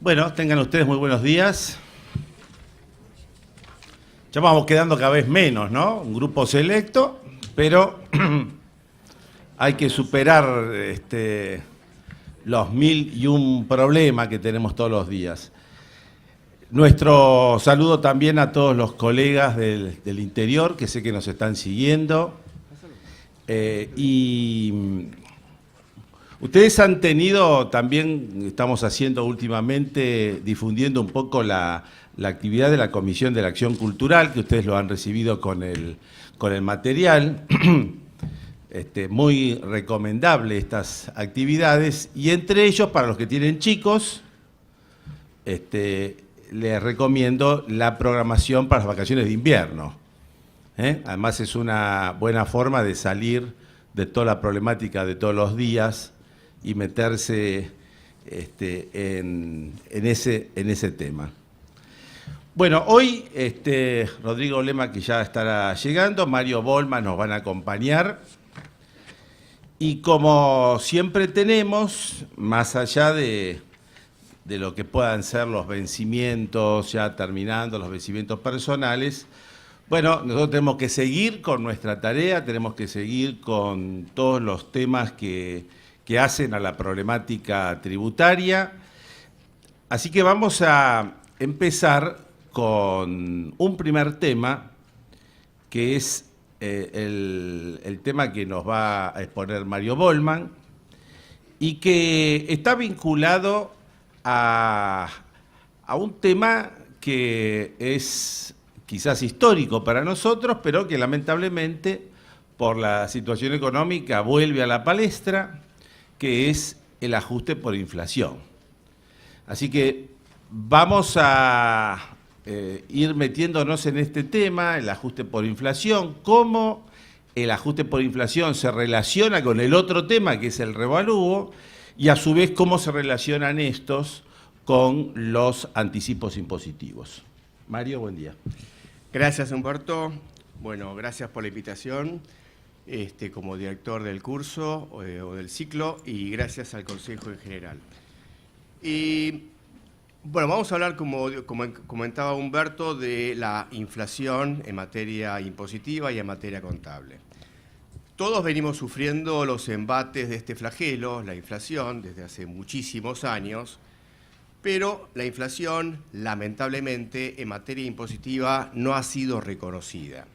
Bueno, tengan ustedes muy buenos días. Ya vamos quedando cada vez menos, ¿no? Un grupo selecto, pero hay que superar los 1001 problemas que tenemos todos los días. Nuestro saludo también a todos los colegas del interior, que sé que nos están siguiendo. Y ustedes han tenido, también estamos haciendo últimamente, difundiendo un poco la actividad de la Comisión de la Acción Cultural, que ustedes lo han recibido con el material. Muy recomendable estas actividades, y entre ellos, para los que tienen chicos, les recomiendo la programación para las vacaciones de invierno. Además es una buena forma de salir de toda la problemática de todos los días y meterse en ese tema. Bueno, hoy Rodrigo Lema, que ya estará llegando, Mario Bolma nos van a acompañar. Y como siempre tenemos, más allá de lo que puedan ser los vencimientos, ya terminando los vencimientos personales, bueno, nosotros tenemos que seguir con nuestra tarea, tenemos que seguir con todos los temas que hacen a la problemática tributaria. Así que vamos a empezar con un primer tema, que es el tema que nos va a exponer Mario Bolman, y que está vinculado a un tema que es quizás histórico para nosotros, pero que lamentablemente por la situación económica vuelve a la palestra, que es el ajuste por inflación. Así que vamos a ir metiéndonos en este tema, el ajuste por inflación, cómo el ajuste por inflación se relaciona con el otro tema, que es el revalúo, y a su vez cómo se relacionan estos con los anticipos impositivos. Mario, buen día. Gracias, Humberto. Bueno, gracias por la invitación como director del curso o del ciclo, y gracias al Consejo en general. Bueno, vamos a hablar, como comentaba Humberto, de la inflación en materia impositiva y en materia contable. Todos venimos sufriendo los embates de este flagelo, la inflación, desde hace muchísimos años, pero la inflación, lamentablemente, en materia impositiva no ha sido reconocida.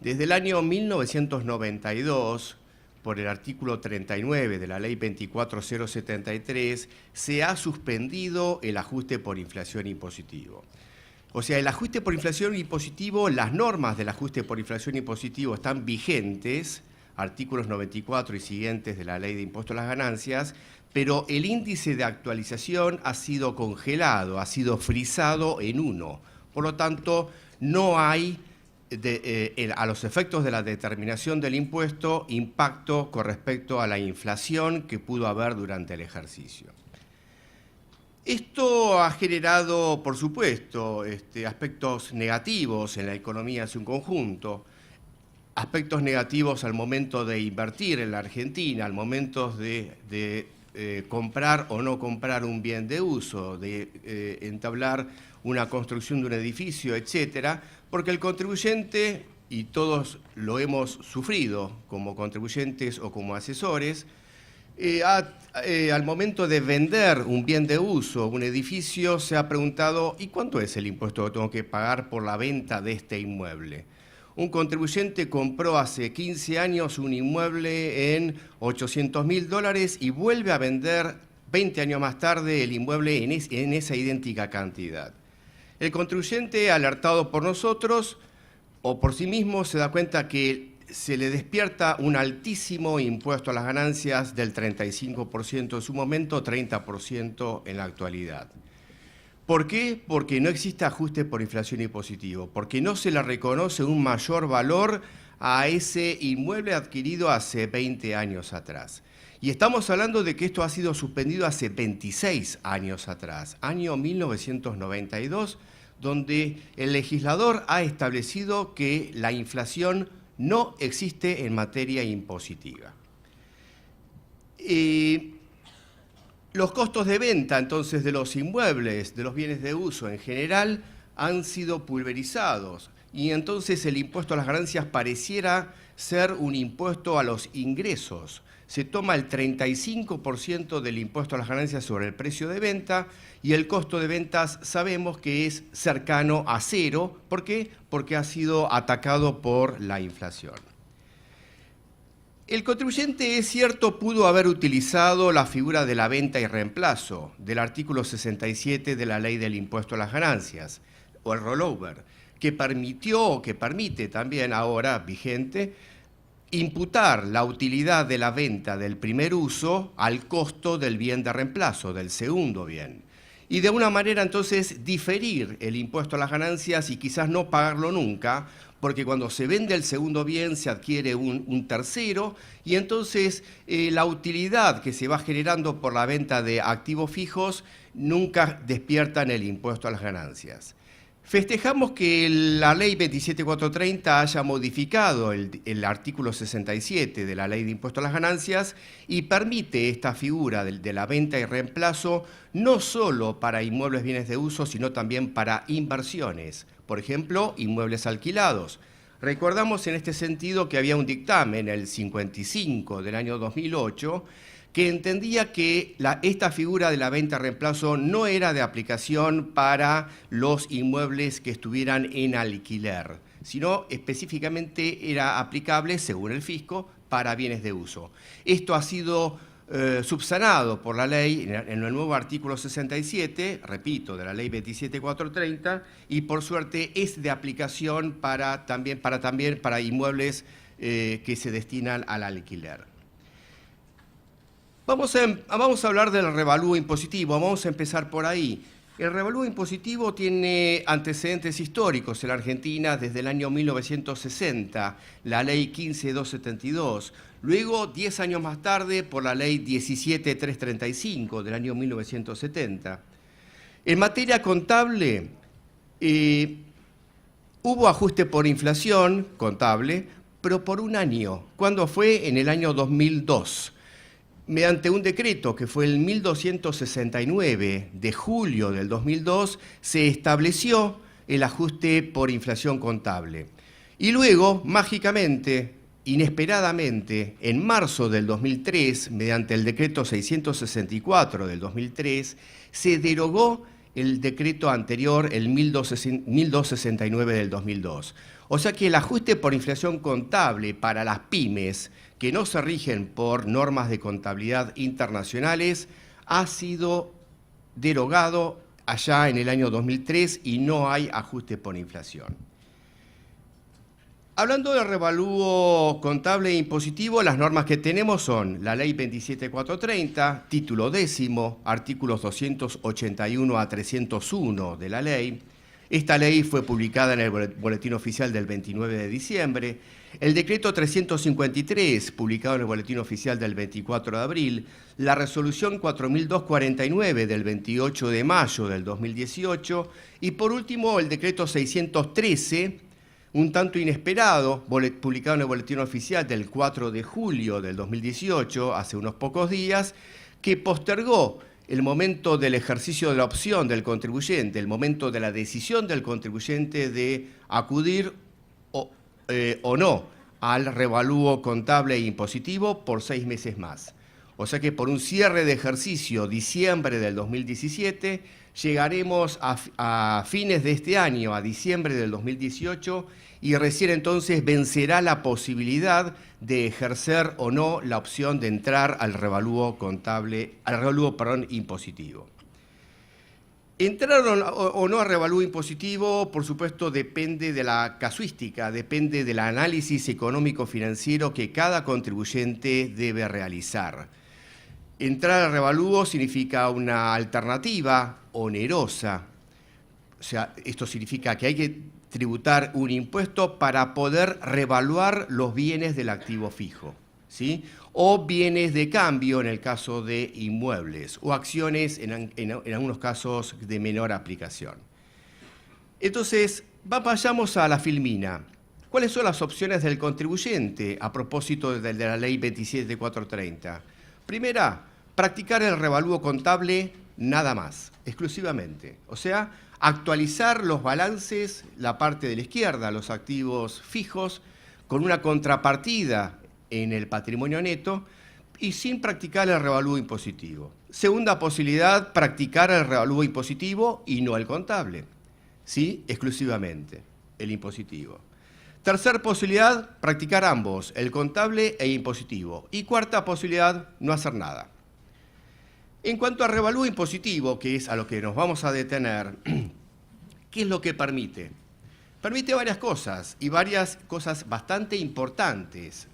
Desde el año 1992, por el artículo 39 de la Ley 24073, se ha suspendido el ajuste por inflación impositivo. O sea, el ajuste por inflación impositivo, las normas del ajuste por inflación impositivo están vigentes, artículos 94 y siguientes de la Ley de Impuesto a las Ganancias, pero el índice de actualización ha sido congelado, ha sido frisado en 1. Por lo tanto, no hay, a los efectos de la determinación del impuesto, impacto con respecto a la inflación que pudo haber durante el ejercicio. Esto ha generado, por supuesto, aspectos negativos en la economía en su conjunto, aspectos negativos al momento de invertir en la Argentina, al momento de comprar o no comprar un bien de uso, de entablar una construcción de un edificio, etcétera, porque el contribuyente, y todos lo hemos sufrido como contribuyentes o como asesores, al momento de vender un bien de uso, un edificio, se ha preguntado: ¿y cuánto es el impuesto que tengo que pagar por la venta de este inmueble? Un contribuyente compró hace 15 años un inmueble en $800.000 y vuelve a vender 20 años más tarde el inmueble en esa idéntica cantidad. El contribuyente, alertado por nosotros o por sí mismo, se da cuenta que se le despierta un altísimo impuesto a las ganancias del 35% en su momento, 30% en la actualidad. ¿Por qué? Porque no existe ajuste por inflación impositivo, porque no se le reconoce un mayor valor a ese inmueble adquirido hace 20 años atrás. Y estamos hablando de que esto ha sido suspendido hace 26 años atrás, año 1992, donde el legislador ha establecido que la inflación no existe en materia impositiva. Los costos de venta, entonces, de los inmuebles, de los bienes de uso en general, han sido pulverizados. Y entonces el impuesto a las ganancias pareciera ser un impuesto a los ingresos. Se toma el 35% del impuesto a las ganancias sobre el precio de venta y el costo de ventas sabemos que es cercano a cero. ¿Por qué? Porque ha sido atacado por la inflación. El contribuyente, es cierto, pudo haber utilizado la figura de la venta y reemplazo del artículo 67 de la Ley del Impuesto a las Ganancias, o el rollover, que permitió, o que permite también ahora vigente, imputar la utilidad de la venta del primer uso al costo del bien de reemplazo, del segundo bien. Y de una manera entonces diferir el impuesto a las ganancias y quizás no pagarlo nunca, porque cuando se vende el segundo bien se adquiere un tercero y entonces la utilidad que se va generando por la venta de activos fijos nunca despiertan el impuesto a las ganancias. Festejamos que la Ley 27430 haya modificado el artículo 67 de la Ley de Impuesto a las Ganancias y permite esta figura de la venta y reemplazo no solo para inmuebles bienes de uso, sino también para inversiones, por ejemplo, inmuebles alquilados. Recordamos en este sentido que había un dictamen, el 55 del año 2008, que entendía que esta figura de la venta-reemplazo no era de aplicación para los inmuebles que estuvieran en alquiler, sino específicamente era aplicable, según el fisco, para bienes de uso. Esto ha sido subsanado por la ley en el nuevo artículo 67, repito, de la ley 27430, y por suerte es de aplicación también para inmuebles que se destinan al alquiler. Vamos a hablar del revalúo impositivo, vamos a empezar por ahí. El revalúo impositivo tiene antecedentes históricos en la Argentina desde el año 1960, la ley 15272, luego 10 años más tarde por la ley 17335 del año 1970. En materia contable, hubo ajuste por inflación contable, pero por un año. ¿Cuándo fue? En el año 2002. Mediante un decreto que fue el 1269 de julio del 2002, se estableció el ajuste por inflación contable. Y luego, mágicamente, inesperadamente, en marzo del 2003, mediante el decreto 664 del 2003, se derogó el decreto anterior, el 1269 del 2002. O sea que el ajuste por inflación contable para las pymes que no se rigen por normas de contabilidad internacionales ha sido derogado allá en el año 2003 y no hay ajuste por inflación. Hablando del revalúo contable e impositivo, las normas que tenemos son la Ley 27430, título 10, artículos 281 a 301 de la ley. Esta ley fue publicada en el Boletín Oficial del 29 de diciembre. El decreto 353, publicado en el Boletín Oficial del 24 de abril. La resolución 4249 del 28 de mayo del 2018. Y por último, el decreto 613, un tanto inesperado, publicado en el Boletín Oficial del 4 de julio del 2018, hace unos pocos días, que postergó el momento del ejercicio de la opción del contribuyente, el momento de la decisión del contribuyente de acudir o no al revalúo contable e impositivo por 6 meses más. O sea que por un cierre de ejercicio diciembre del 2017, llegaremos a fines de este año, a diciembre del 2018, y recién entonces vencerá la posibilidad de ejercer o no la opción de entrar al revalúo impositivo. Entrar o no al revalúo impositivo, por supuesto, depende de la casuística, depende del análisis económico-financiero que cada contribuyente debe realizar. Entrar al revalúo significa una alternativa onerosa, o sea, esto significa que hay que tributar un impuesto para poder revaluar los bienes del activo fijo, ¿sí? O bienes de cambio en el caso de inmuebles, o acciones en algunos casos de menor aplicación. Entonces, vayamos a la filmina. ¿Cuáles son las opciones del contribuyente a propósito de la ley 27430? Primera, practicar el revalúo contable nada más, exclusivamente. O sea, actualizar los balances, la parte de la izquierda, los activos fijos, con una contrapartida en el patrimonio neto y sin practicar el revalúo impositivo. Segunda posibilidad, practicar el revalúo impositivo y no el contable, ¿sí? Exclusivamente el impositivo. Tercera posibilidad, practicar ambos, el contable e impositivo. Y cuarta posibilidad, no hacer nada. En cuanto al revalúo impositivo, que es a lo que nos vamos a detener, ¿qué es lo que permite? Permite varias cosas, y varias cosas bastante importantes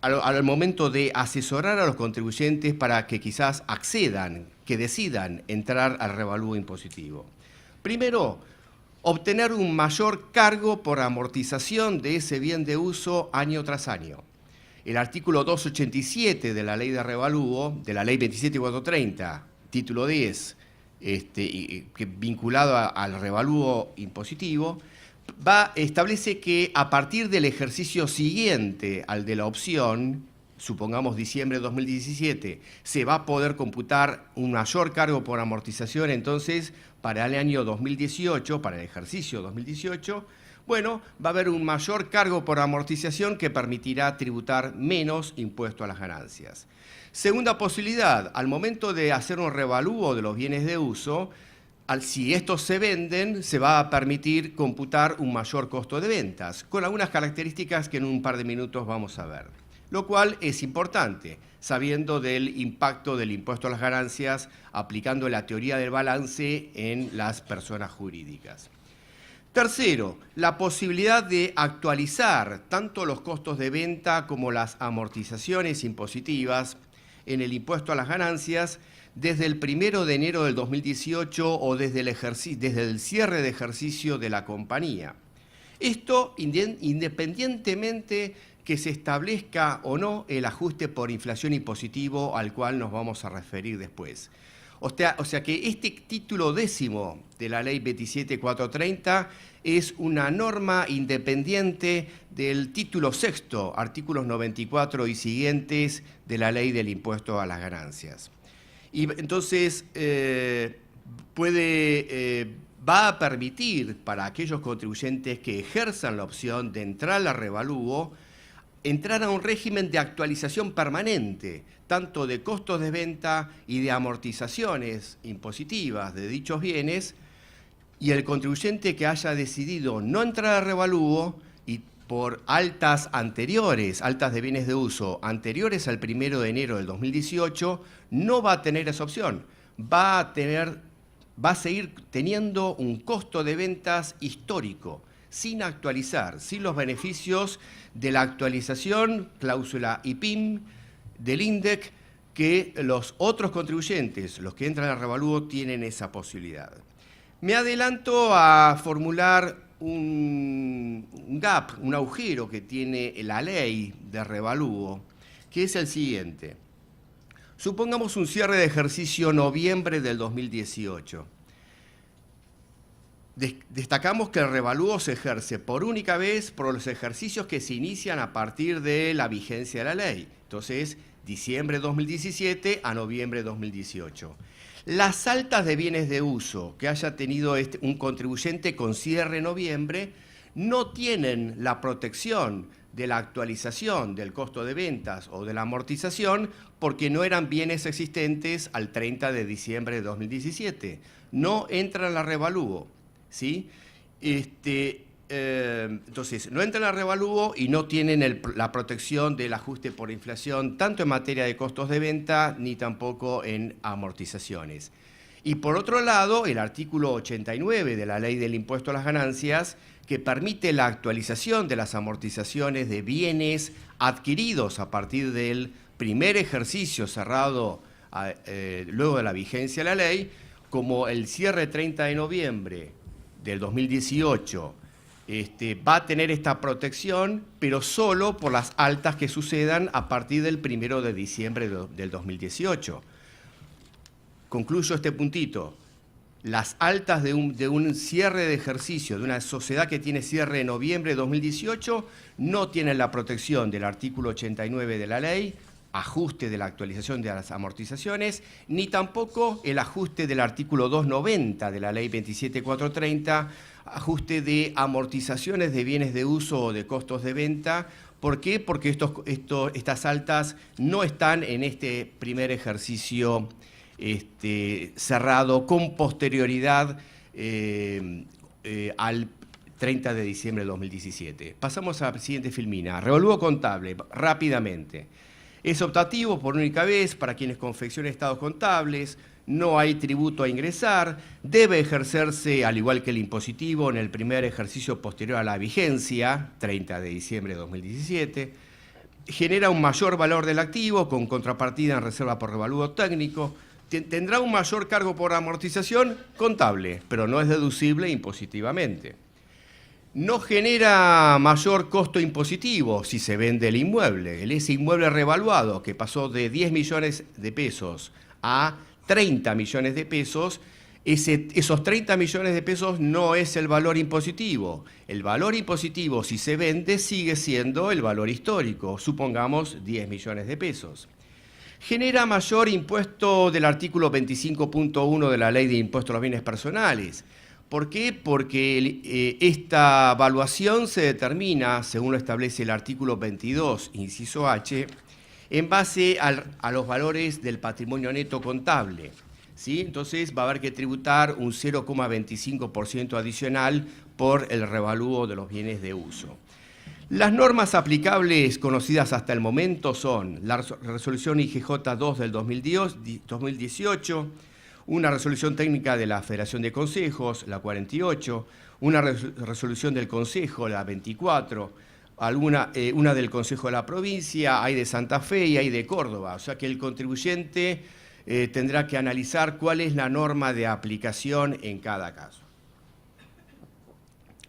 al momento de asesorar a los contribuyentes para que quizás accedan, que decidan entrar al revalúo impositivo. Primero, obtener un mayor cargo por amortización de ese bien de uso año tras año. El artículo 287 de la Ley de Revalúo, de la Ley 27430, título 10, vinculado al revalúo impositivo, establece que a partir del ejercicio siguiente al de la opción, supongamos diciembre de 2017, se va a poder computar un mayor cargo por amortización, entonces, para el año 2018, para el ejercicio 2018, bueno, va a haber un mayor cargo por amortización que permitirá tributar menos impuesto a las ganancias. Segunda posibilidad, al momento de hacer un revalúo de los bienes de uso, si estos se venden, se va a permitir computar un mayor costo de ventas, con algunas características que en un par de minutos vamos a ver. Lo cual es importante, sabiendo del impacto del impuesto a las ganancias, aplicando la teoría del balance en las personas jurídicas. Tercero, la posibilidad de actualizar tanto los costos de venta como las amortizaciones impositivas en el impuesto a las ganancias desde el 1 de enero del 2018 o desde el cierre de ejercicio de la compañía. Esto independientemente que se establezca o no el ajuste por inflación impositivo al cual nos vamos a referir después. O sea que este título 10º de la Ley 27430 es una norma independiente del título 6º, artículos 94 y siguientes de la Ley del Impuesto a las Ganancias. Y entonces va a permitir para aquellos contribuyentes que ejerzan la opción de entrar al revalúo, entrar a un régimen de actualización permanente, tanto de costos de venta y de amortizaciones impositivas de dichos bienes, y el contribuyente que haya decidido no entrar al revalúo y por altas de bienes de uso anteriores al 1 de enero del 2018, no va a tener esa opción. Va a seguir teniendo un costo de ventas histórico, sin actualizar, sin los beneficios de la actualización, cláusula IPIM, del INDEC, que los otros contribuyentes, los que entran al revalúo, tienen esa posibilidad. Me adelanto a formular un gap, un agujero que tiene la ley de revalúo, que es el siguiente. Supongamos un cierre de ejercicio noviembre del 2018. Destacamos que el revalúo se ejerce por única vez por los ejercicios que se inician a partir de la vigencia de la ley. Entonces, diciembre de 2017 a noviembre de 2018. Las altas de bienes de uso que haya tenido un contribuyente con cierre en noviembre no tienen la protección de la actualización del costo de ventas o de la amortización porque no eran bienes existentes al 30 de diciembre de 2017. No entran al revalúo, ¿sí? Entonces, no entran al revalúo y no tienen la protección del ajuste por inflación, tanto en materia de costos de venta ni tampoco en amortizaciones. Y por otro lado, el artículo 89 de la Ley del Impuesto a las Ganancias, que permite la actualización de las amortizaciones de bienes adquiridos a partir del primer ejercicio cerrado luego de la vigencia de la ley, como el cierre 30 de noviembre del 2018, va a tener esta protección, pero solo por las altas que sucedan a partir del 1 de diciembre del 2018. Concluyo este puntito. Las altas de un cierre de ejercicio, de una sociedad que tiene cierre en noviembre de 2018, no tienen la protección del artículo 89 de la ley, ajuste de la actualización de las amortizaciones, ni tampoco el ajuste del artículo 290 de la Ley 27430, ajuste de amortizaciones de bienes de uso o de costos de venta. ¿Por qué? Porque estas altas no están en este primer ejercicio cerrado con posterioridad al 30 de diciembre de 2017. Pasamos a la siguiente filmina. Revalúo contable, rápidamente. Es optativo por única vez para quienes confeccionen estados contables, no hay tributo a ingresar, debe ejercerse, al igual que el impositivo, en el primer ejercicio posterior a la vigencia, 30 de diciembre de 2017, genera un mayor valor del activo con contrapartida en reserva por revalúo técnico, tendrá un mayor cargo por amortización contable, pero no es deducible impositivamente. No genera mayor costo impositivo si se vende el inmueble. Ese inmueble revaluado que pasó de 10 millones de pesos a 30 millones de pesos, esos 30 millones de pesos no es el valor impositivo. El valor impositivo, si se vende, sigue siendo el valor histórico, supongamos 10 millones de pesos. Genera mayor impuesto del artículo 25.1 de la Ley de Impuesto a los Bienes Personales. ¿Por qué? Porque esta evaluación se determina, según lo establece el artículo 22, inciso H, en base a los valores del patrimonio neto contable, ¿sí? Entonces va a haber que tributar un 0,25% adicional por el revalúo de los bienes de uso. Las normas aplicables conocidas hasta el momento son la resolución IGJ 2 del 2018, una resolución técnica de la Federación de Consejos, la 48, una resolución del Consejo, la 24, una del Consejo de la Provincia, hay de Santa Fe y hay de Córdoba. O sea que el contribuyente tendrá que analizar cuál es la norma de aplicación en cada caso.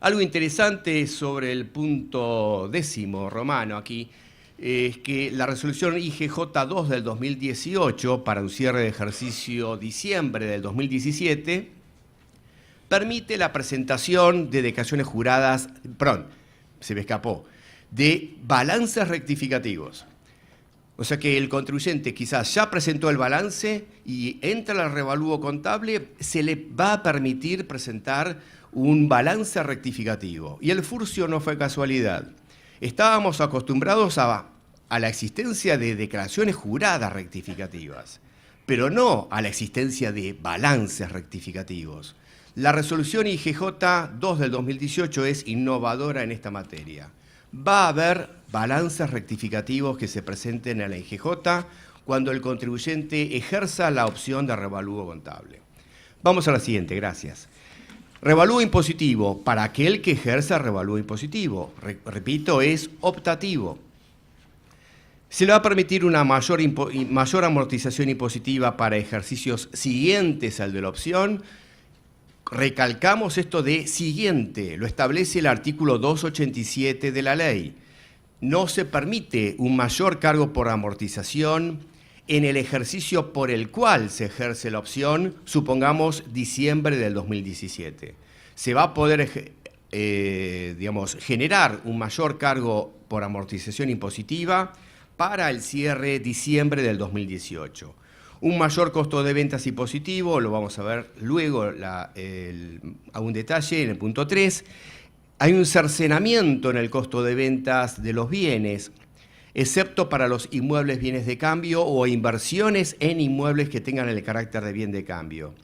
Algo interesante sobre el punto 10º romano aquí es que la resolución IGJ 2 del 2018 para un cierre de ejercicio diciembre del 2017 permite la presentación de declaraciones juradas, de balances rectificativos. O sea que el contribuyente quizás ya presentó el balance y entra al revalúo contable, se le va a permitir presentar un balance rectificativo. Y el furcio no fue casualidad. Estábamos acostumbrados a la existencia de declaraciones juradas rectificativas, pero no a la existencia de balances rectificativos. La resolución IGJ 2 del 2018 es innovadora en esta materia. Va a haber balances rectificativos que se presenten en la IGJ cuando el contribuyente ejerza la opción de revalúo contable. Vamos a la siguiente, gracias. Revalúo impositivo, para aquel que ejerza revalúo impositivo. Repito, es optativo. Se le va a permitir una mayor amortización impositiva para ejercicios siguientes al de la opción. Recalcamos esto de siguiente, lo establece el artículo 287 de la ley. No se permite un mayor cargo por amortización en el ejercicio por el cual se ejerce la opción, supongamos diciembre del 2017. Se va a poder generar un mayor cargo por amortización impositiva para el cierre diciembre del 2018. Un mayor costo de ventas impositivo, lo vamos a ver luego a un detalle en el punto 3. Hay un cercenamiento en el costo de ventas de los bienes, excepto para los inmuebles bienes de cambio o inversiones en inmuebles que tengan el carácter de bien de cambio.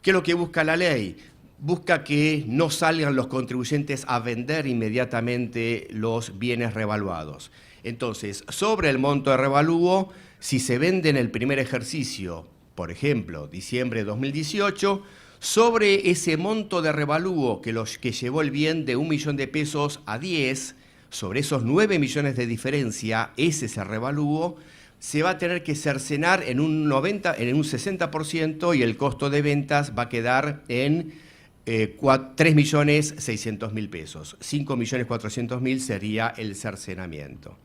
¿Qué es lo que busca la ley? Busca que no salgan los contribuyentes a vender inmediatamente los bienes revaluados. Entonces, sobre el monto de revalúo, si se vende en el primer ejercicio, por ejemplo, diciembre de 2018, sobre ese monto de revalúo que llevó el bien de 1 millón de pesos a 10, sobre esos 9 millones de diferencia, ese es el revalúo, se va a tener que cercenar en un 60% y el costo de ventas va a quedar en 3.600.000 pesos. 5.400.000 sería el cercenamiento.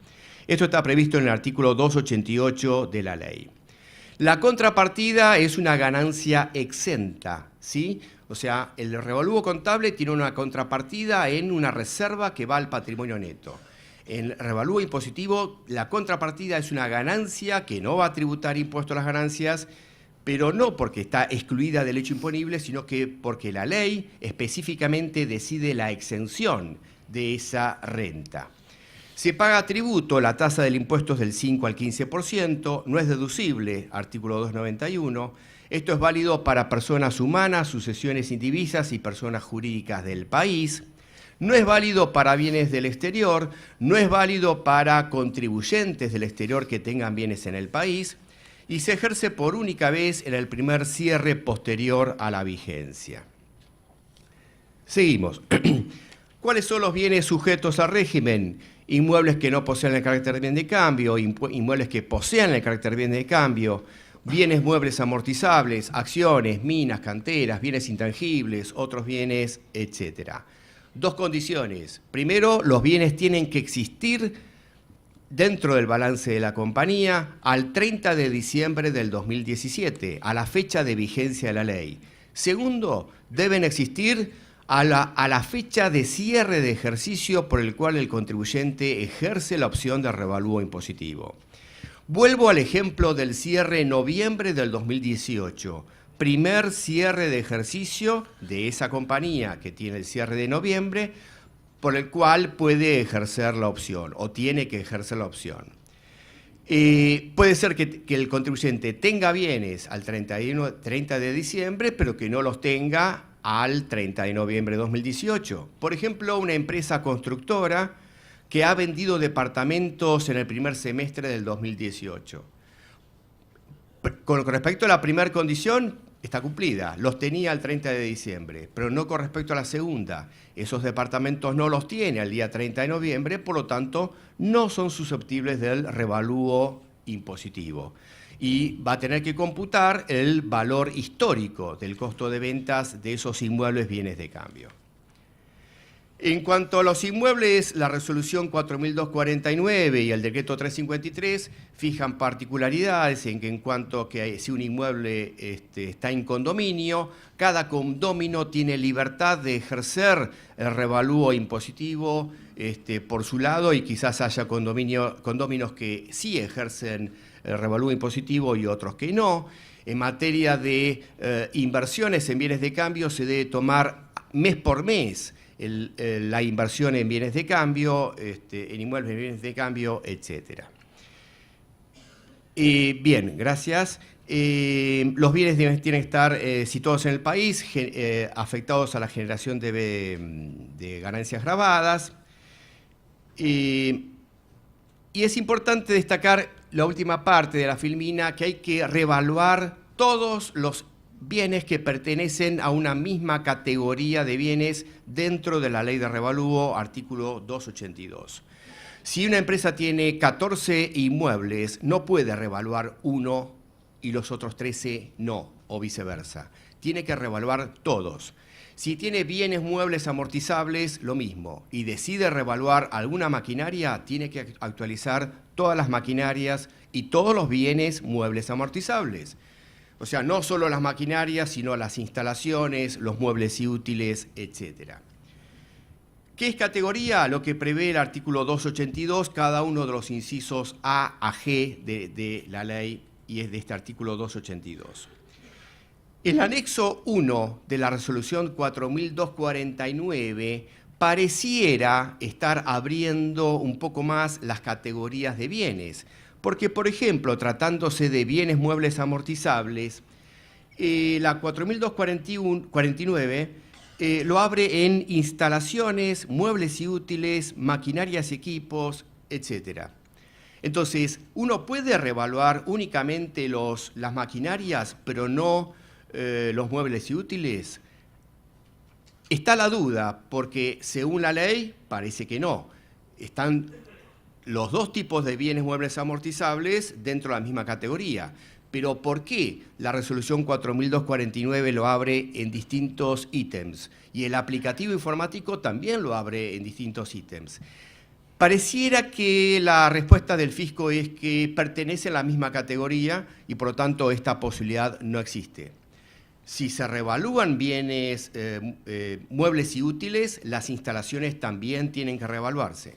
Esto está previsto en el artículo 288 de la ley. La contrapartida es una ganancia exenta, ¿sí? O sea, el revalúo contable tiene una contrapartida en una reserva que va al patrimonio neto. En revalúo impositivo, la contrapartida es una ganancia que no va a tributar impuesto a las ganancias, pero no porque está excluida del hecho imponible, sino que porque la ley específicamente decide la exención de esa renta. Se paga tributo, la tasa del impuesto es del 5 al 15%, no es deducible, artículo 291. Esto es válido para personas humanas, sucesiones indivisas y personas jurídicas del país. No es válido para bienes del exterior, no es válido para contribuyentes del exterior que tengan bienes en el país y se ejerce por única vez en el primer cierre posterior a la vigencia. Seguimos. ¿Cuáles son los bienes sujetos al régimen? Inmuebles que no posean el carácter de bien de cambio, inmuebles que posean el carácter de bien de cambio, bienes muebles amortizables, acciones, minas, canteras, bienes intangibles, otros bienes, etcétera. Dos condiciones. Primero, los bienes tienen que existir dentro del balance de la compañía al 30 de diciembre del 2017, a la fecha de vigencia de la ley. Segundo, deben existir a la fecha de cierre de ejercicio por el cual el contribuyente ejerce la opción de revalúo impositivo. Vuelvo al ejemplo del cierre en noviembre del 2018. Primer cierre de ejercicio de esa compañía que tiene el cierre de noviembre, por el cual puede ejercer la opción o tiene que ejercer la opción. Puede ser que el contribuyente tenga bienes al 30 de diciembre, pero que no los tenga al 30 de noviembre de 2018. Por ejemplo, una empresa constructora que ha vendido departamentos en el primer semestre del 2018. Con respecto a la primera condición, está cumplida, los tenía al 30 de diciembre, pero no con respecto a la segunda. Esos departamentos no los tiene al día 30 de noviembre, por lo tanto, no son susceptibles del revalúo impositivo. Y va a tener que computar el valor histórico del costo de ventas de esos inmuebles bienes de cambio. En cuanto a los inmuebles, la resolución 4249 y el decreto 353 fijan particularidades en cuanto a que si un inmueble está en condominio, cada condomino tiene libertad de ejercer el revalúo impositivo por su lado y quizás haya condóminos que sí ejercen el revalúo impositivo y otros que no. En materia de inversiones en bienes de cambio se debe tomar mes por mes la inversión en bienes de cambio, en inmuebles en bienes de cambio, etc. Bien, gracias. Los bienes tienen que estar situados en el país, afectados a la generación de ganancias grabadas. Y es importante destacar la última parte de la filmina, que hay que revaluar todos los bienes que pertenecen a una misma categoría de bienes dentro de la ley de revalúo, artículo 282. Si una empresa tiene 14 inmuebles, no puede revaluar uno y los otros 13 no, o viceversa. Tiene que revaluar todos. Si tiene bienes muebles amortizables, lo mismo. Y decide revaluar alguna maquinaria, tiene que actualizar todas las maquinarias y todos los bienes muebles amortizables. O sea, no solo las maquinarias, sino las instalaciones, los muebles y útiles, etc. ¿Qué es categoría? Lo que prevé el artículo 282, cada uno de los incisos A a G de la ley, y es de este artículo 282. El anexo 1 de la resolución 4249 pareciera estar abriendo un poco más las categorías de bienes, porque, por ejemplo, tratándose de bienes muebles amortizables, la 4249 lo abre en instalaciones, muebles y útiles, maquinarias y equipos, etc. Entonces, uno puede revaluar únicamente las maquinarias, pero no los muebles y útiles. Está la duda, porque según la ley parece que no. Están los dos tipos de bienes muebles amortizables dentro de la misma categoría. Pero ¿por qué la resolución 4249 lo abre en distintos ítems? Y el aplicativo informático también lo abre en distintos ítems. Pareciera que la respuesta del fisco es que pertenece a la misma categoría y por lo tanto esta posibilidad no existe. Si se revalúan bienes muebles y útiles, las instalaciones también tienen que revaluarse.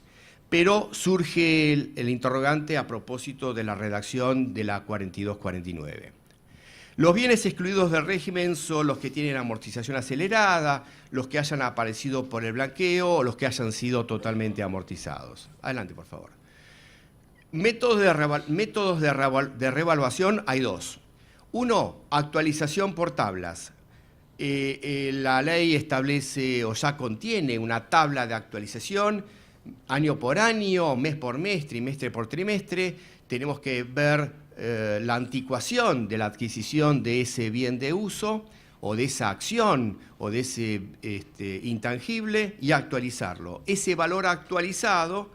Pero surge el interrogante a propósito de la redacción de la 4249. Los bienes excluidos del régimen son los que tienen amortización acelerada, los que hayan aparecido por el blanqueo o los que hayan sido totalmente amortizados. Adelante, por favor. Métodos de revaluación hay dos. Uno, actualización por tablas. La ley establece o ya contiene una tabla de actualización año por año, mes por mes, trimestre por trimestre. Tenemos que ver la anticuación de la adquisición de ese bien de uso o de esa acción o de ese intangible y actualizarlo. Ese valor actualizado,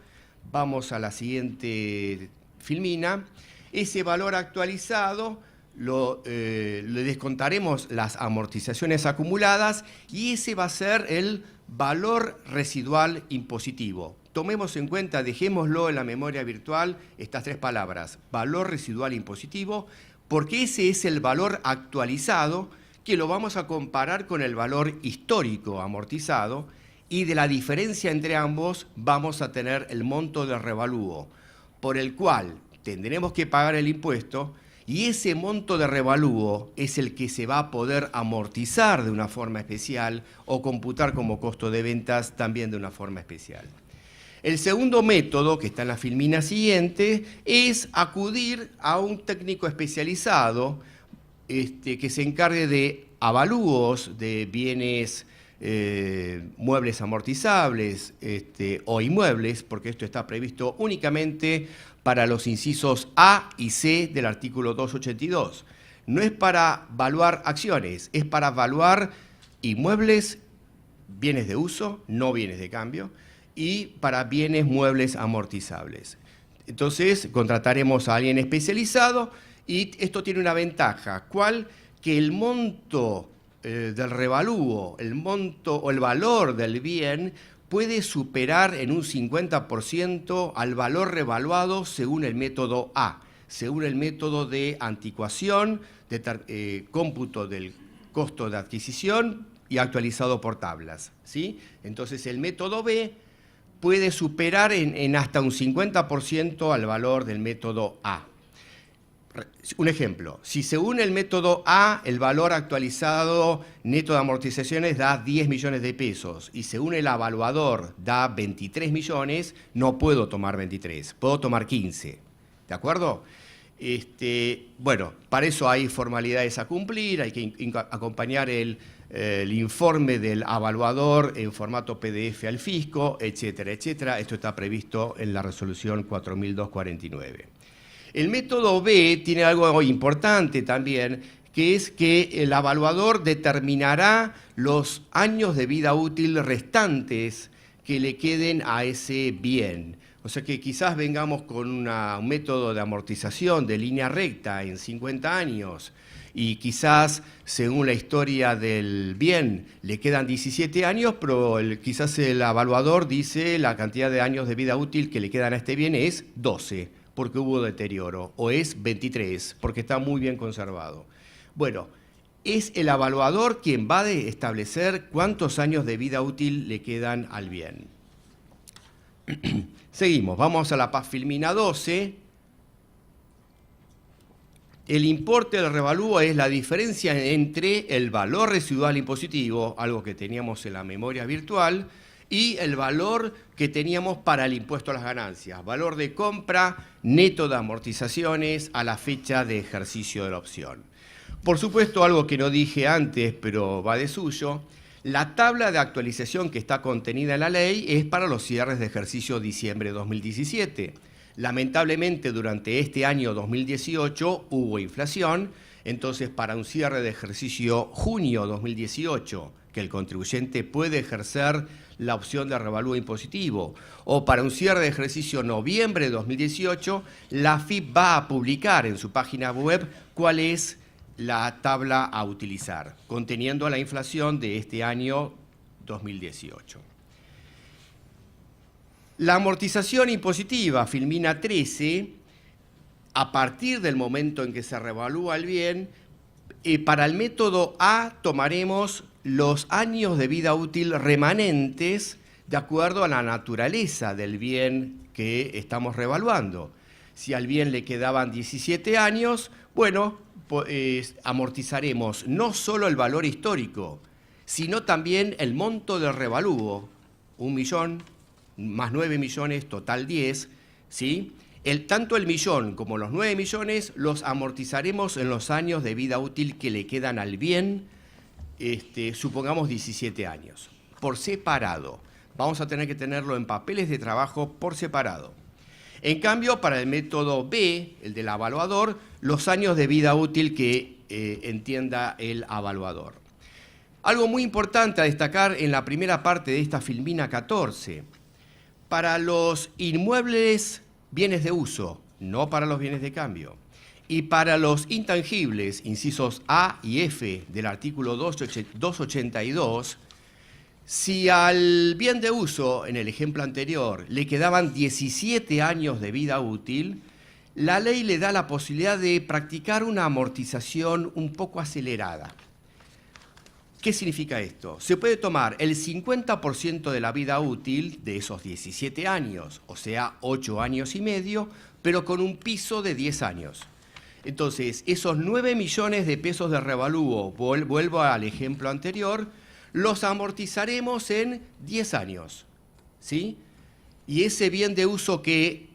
vamos a la siguiente filmina, ese valor actualizado le descontaremos las amortizaciones acumuladas y ese va a ser el valor residual impositivo. Tomemos en cuenta, dejémoslo en la memoria virtual, estas tres palabras, valor residual impositivo, porque ese es el valor actualizado que lo vamos a comparar con el valor histórico amortizado y de la diferencia entre ambos vamos a tener el monto de revalúo, por el cual tendremos que pagar el impuesto y ese monto de revalúo es el que se va a poder amortizar de una forma especial o computar como costo de ventas también de una forma especial. El segundo método, que está en la filmina siguiente, es acudir a un técnico especializado que se encargue de avalúos de bienes muebles amortizables o inmuebles, porque esto está previsto únicamente para los incisos A y C del artículo 282. No es para evaluar acciones, es para evaluar inmuebles, bienes de uso, no bienes de cambio, y para bienes muebles amortizables. Entonces, contrataremos a alguien especializado y esto tiene una ventaja. ¿Cuál? Que el monto del revalúo, el monto o el valor del bien puede superar en un 50% al valor revaluado según el método A, según el método de anticuación, de cómputo del costo de adquisición y actualizado por tablas, ¿sí? Entonces, el método B puede superar en hasta un 50% al valor del método A. Un ejemplo, si según el método A el valor actualizado neto de amortizaciones da 10 millones de pesos y según el evaluador da 23 millones, no puedo tomar 23, puedo tomar 15, ¿de acuerdo? Bueno, para eso hay formalidades a cumplir, hay que acompañar el informe del evaluador en formato PDF al fisco, etcétera, etcétera. Esto está previsto en la resolución 4249. El método B tiene algo importante también, que es que el evaluador determinará los años de vida útil restantes que le queden a ese bien. O sea que quizás vengamos con un método de amortización de línea recta en 50 años y quizás, según la historia del bien, le quedan 17 años, pero quizás el evaluador dice la cantidad de años de vida útil que le quedan a este bien es 12, porque hubo deterioro, o es 23, porque está muy bien conservado. Bueno, es el evaluador quien va a establecer cuántos años de vida útil le quedan al bien. Seguimos, vamos a la filmina 12. El importe del revalúo es la diferencia entre el valor residual impositivo, algo que teníamos en la memoria virtual, y el valor que teníamos para el impuesto a las ganancias, valor de compra neto de amortizaciones a la fecha de ejercicio de la opción. Por supuesto, algo que no dije antes, pero va de suyo, la tabla de actualización que está contenida en la ley es para los cierres de ejercicio diciembre de 2017. Lamentablemente, durante este año 2018 hubo inflación, entonces para un cierre de ejercicio junio 2018, que el contribuyente puede ejercer la opción de revalúo impositivo, o para un cierre de ejercicio noviembre de 2018, la AFIP va a publicar en su página web cuál es la tabla a utilizar, conteniendo la inflación de este año 2018. La amortización impositiva, filmina 13, a partir del momento en que se revalúa el bien, para el método A tomaremos los años de vida útil remanentes de acuerdo a la naturaleza del bien que estamos revaluando. Si al bien le quedaban 17 años, bueno, pues, amortizaremos no solo el valor histórico, sino también el monto del revalúo, 1 millón más 9 millones, total 10, ¿sí? Tanto el millón como los 9 millones los amortizaremos en los años de vida útil que le quedan al bien, supongamos 17 años, por separado. Vamos a tener que tenerlo en papeles de trabajo por separado. En cambio, para el método B, el del evaluador, los años de vida útil que entienda el evaluador. Algo muy importante a destacar en la primera parte de esta filmina 14. Para los inmuebles, bienes de uso, no para los bienes de cambio. Y para los intangibles, incisos A y F del artículo 282, si al bien de uso, en el ejemplo anterior, le quedaban 17 años de vida útil, la ley le da la posibilidad de practicar una amortización un poco acelerada. ¿Qué significa esto? Se puede tomar el 50% de la vida útil de esos 17 años, o sea, 8 años y medio, pero con un piso de 10 años. Entonces, esos 9 millones de pesos de revalúo, vuelvo al ejemplo anterior, los amortizaremos en 10 años, ¿sí? Y ese bien de uso que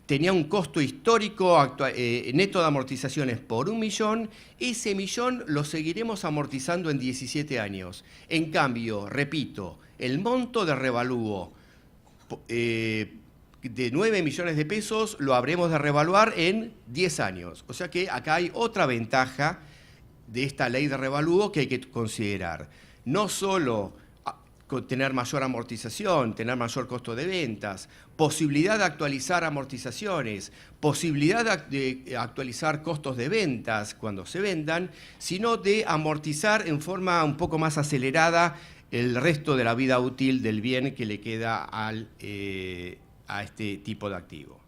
tenía un costo histórico neto de amortizaciones por 1 millón, ese millón lo seguiremos amortizando en 17 años. En cambio, repito, el monto de revalúo de 9 millones de pesos lo habremos de revaluar en 10 años. O sea que acá hay otra ventaja de esta ley de revalúo que hay que considerar. No solo tener mayor amortización, tener mayor costo de ventas, posibilidad de actualizar amortizaciones, posibilidad de actualizar costos de ventas cuando se vendan, sino de amortizar en forma un poco más acelerada el resto de la vida útil del bien que le queda a este tipo de activo.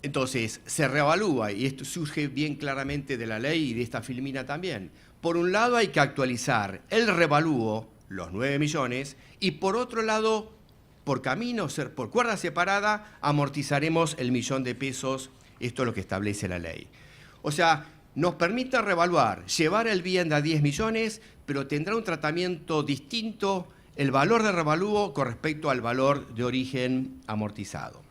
Entonces, se reevalúa, y esto surge bien claramente de la ley y de esta filmina también. Por un lado hay que actualizar el revalúo, los 9 millones, y por otro lado, por cuerda separada, amortizaremos el millón de pesos. Esto es lo que establece la ley. O sea, nos permite revaluar, llevar el bien a 10 millones, pero tendrá un tratamiento distinto el valor de revalúo con respecto al valor de origen amortizado.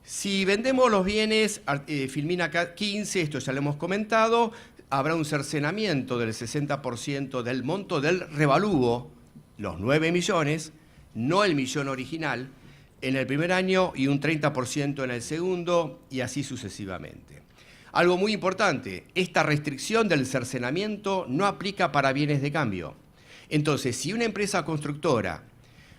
Si vendemos los bienes, filmina 15, esto ya lo hemos comentado, habrá un cercenamiento del 60% del monto del revalúo, los 9 millones, no el millón original, en el primer año y un 30% en el segundo, y así sucesivamente. Algo muy importante, esta restricción del cercenamiento no aplica para bienes de cambio. Entonces, si una empresa constructora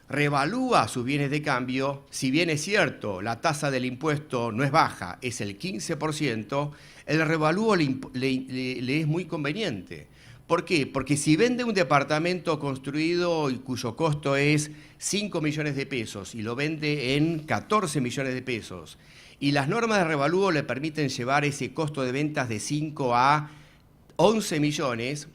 revalúa sus bienes de cambio, si bien es cierto, la tasa del impuesto no es baja, es el 15%, el revalúo le es muy conveniente. ¿Por qué? Porque si vende un departamento construido y cuyo costo es 5 millones de pesos y lo vende en 14 millones de pesos, y las normas de revalúo le permiten llevar ese costo de ventas de 5 a 11 millones,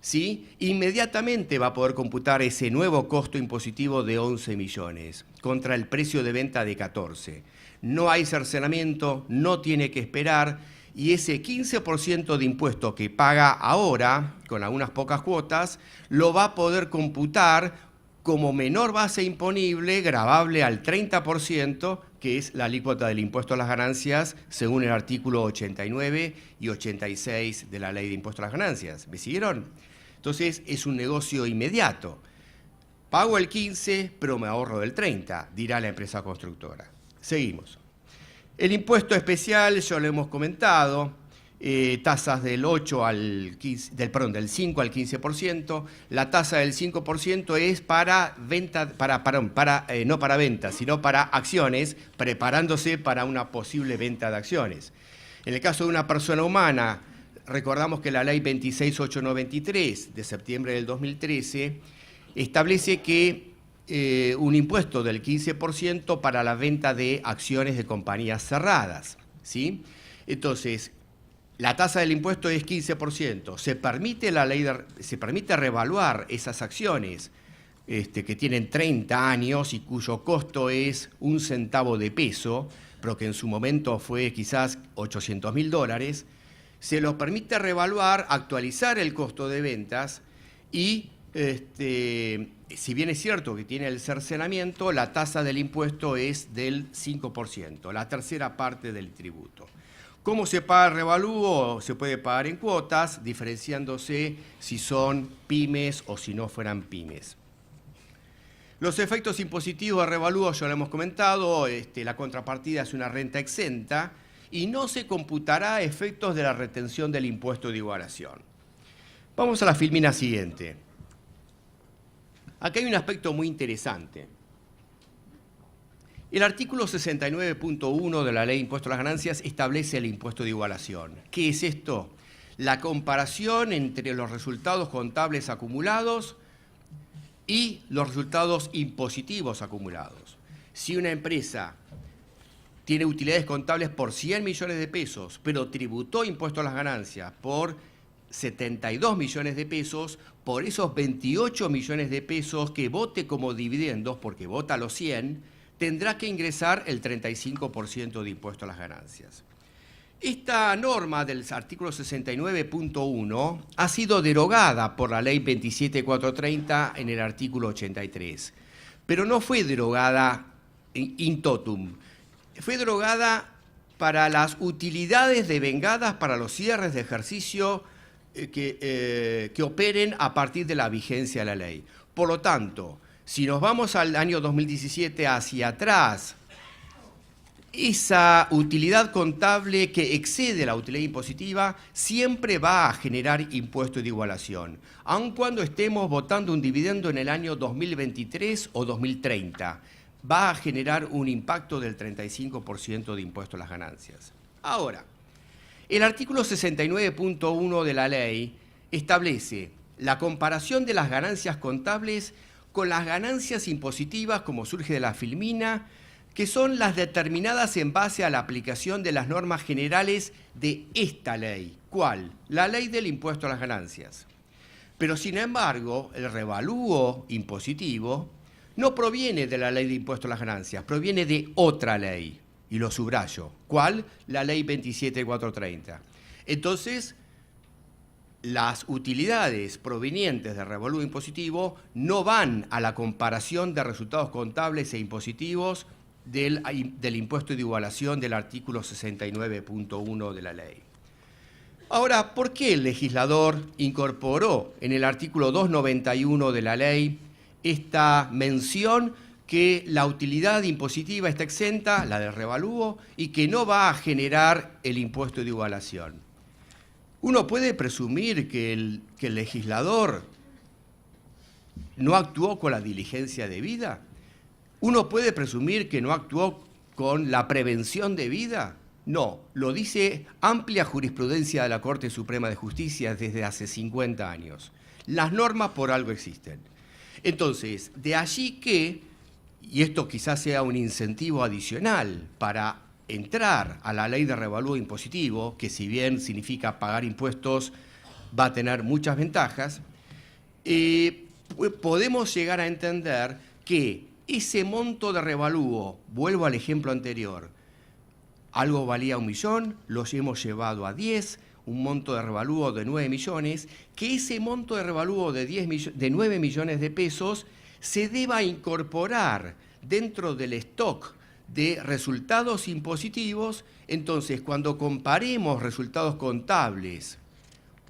¿sí? Inmediatamente va a poder computar ese nuevo costo impositivo de 11 millones contra el precio de venta de 14. No hay cercenamiento, no tiene que esperar, y ese 15% de impuesto que paga ahora, con algunas pocas cuotas, lo va a poder computar como menor base imponible, gravable al 30%, que es la alícuota del impuesto a las ganancias, según el artículo 89 y 86 de la Ley de Impuesto a las Ganancias. ¿Me siguieron? Entonces, es un negocio inmediato. Pago el 15, pero me ahorro del 30, dirá la empresa constructora. Seguimos. El impuesto especial, ya lo hemos comentado, tasas del 5 al 15%. La tasa del 5% es para venta, no para venta, sino para acciones, preparándose para una posible venta de acciones. En el caso de una persona humana, recordamos que la ley 26893 de septiembre del 2013 establece que un impuesto del 15% para la venta de acciones de compañías cerradas, ¿sí? Entonces, la tasa del impuesto es 15%. Se permite revaluar esas acciones que tienen 30 años y cuyo costo es 1 centavo de peso, pero que en su momento fue quizás $800.000, se los permite revaluar, actualizar el costo de ventas y, si bien es cierto que tiene el cercenamiento, la tasa del impuesto es del 5%, la tercera parte del tributo. ¿Cómo se paga el revalúo? Se puede pagar en cuotas, diferenciándose si son pymes o si no fueran pymes. Los efectos impositivos de revalúo ya lo hemos comentado, la contrapartida es una renta exenta y no se computará efectos de la retención del impuesto de igualación. Vamos a la filmina siguiente. Acá hay un aspecto muy interesante. El artículo 69.1 de la Ley de Impuesto a las Ganancias establece el impuesto de igualación. ¿Qué es esto? La comparación entre los resultados contables acumulados y los resultados impositivos acumulados. Si una empresa tiene utilidades contables por 100 millones de pesos, pero tributó impuesto a las ganancias por 72 millones de pesos, por esos 28 millones de pesos que vote como dividendos, porque vota los 100, tendrá que ingresar el 35% de impuesto a las ganancias. Esta norma del artículo 69.1 ha sido derogada por la Ley 27430 en el artículo 83, pero no fue derogada in totum, fue derogada para las utilidades devengadas para los cierres de ejercicio que operen a partir de la vigencia de la ley. Por lo tanto, si nos vamos al año 2017 hacia atrás, esa utilidad contable que excede la utilidad impositiva siempre va a generar impuesto de igualación, aun cuando estemos votando un dividendo en el año 2023 o 2030. Va a generar un impacto del 35% de impuesto a las ganancias. Ahora, el artículo 69.1 de la ley establece la comparación de las ganancias contables con las ganancias impositivas, como surge de la filmina, que son las determinadas en base a la aplicación de las normas generales de esta ley. ¿Cuál? La ley del impuesto a las ganancias. Pero, sin embargo, el revalúo impositivo no proviene de la ley de impuesto a las ganancias, proviene de otra ley, y lo subrayo. ¿Cuál? La ley 27430. Entonces, las utilidades provenientes del revalúo impositivo no van a la comparación de resultados contables e impositivos del impuesto de igualación del artículo 69.1 de la ley. Ahora, ¿por qué el legislador incorporó en el artículo 291 de la ley esta mención que la utilidad impositiva está exenta, la del revalúo, y que no va a generar el impuesto de igualación? Uno puede presumir que el legislador no actuó con la diligencia debida. ¿Uno puede presumir que no actuó con la prevención debida? No, lo dice amplia jurisprudencia de la Corte Suprema de Justicia desde hace 50 años. Las normas por algo existen. Entonces, de allí que, y esto quizás sea un incentivo adicional para entrar a la ley de revalúo impositivo, que si bien significa pagar impuestos, va a tener muchas ventajas, podemos llegar a entender que ese monto de revalúo, vuelvo al ejemplo anterior, algo valía 1 millón, lo hemos llevado a 10, un monto de revalúo de 9 millones, que ese monto de revalúo de 9 millones de pesos se deba incorporar dentro del stock de resultados impositivos. Entonces, cuando comparemos resultados contables,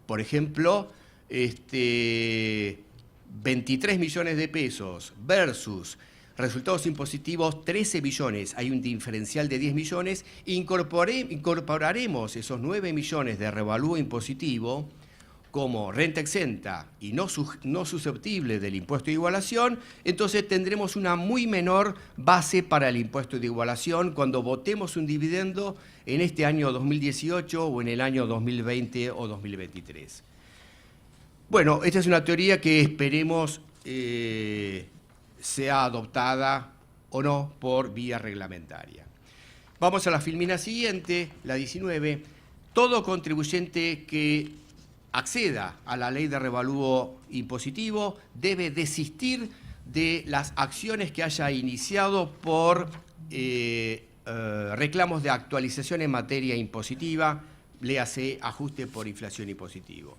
por ejemplo, 23 millones de pesos versus resultados impositivos 13 millones, hay un diferencial de 10 millones, incorporaremos esos 9 millones de revalúo impositivo como renta exenta y no susceptible del impuesto de igualación, entonces tendremos una muy menor base para el impuesto de igualación cuando votemos un dividendo en este año 2018 o en el año 2020 o 2023. Bueno, esta es una teoría que esperemos sea adoptada o no por vía reglamentaria. Vamos a la filmina siguiente, la 19. Todo contribuyente que acceda a la ley de revalúo impositivo debe desistir de las acciones que haya iniciado por reclamos de actualización en materia impositiva, léase ajuste por inflación impositivo.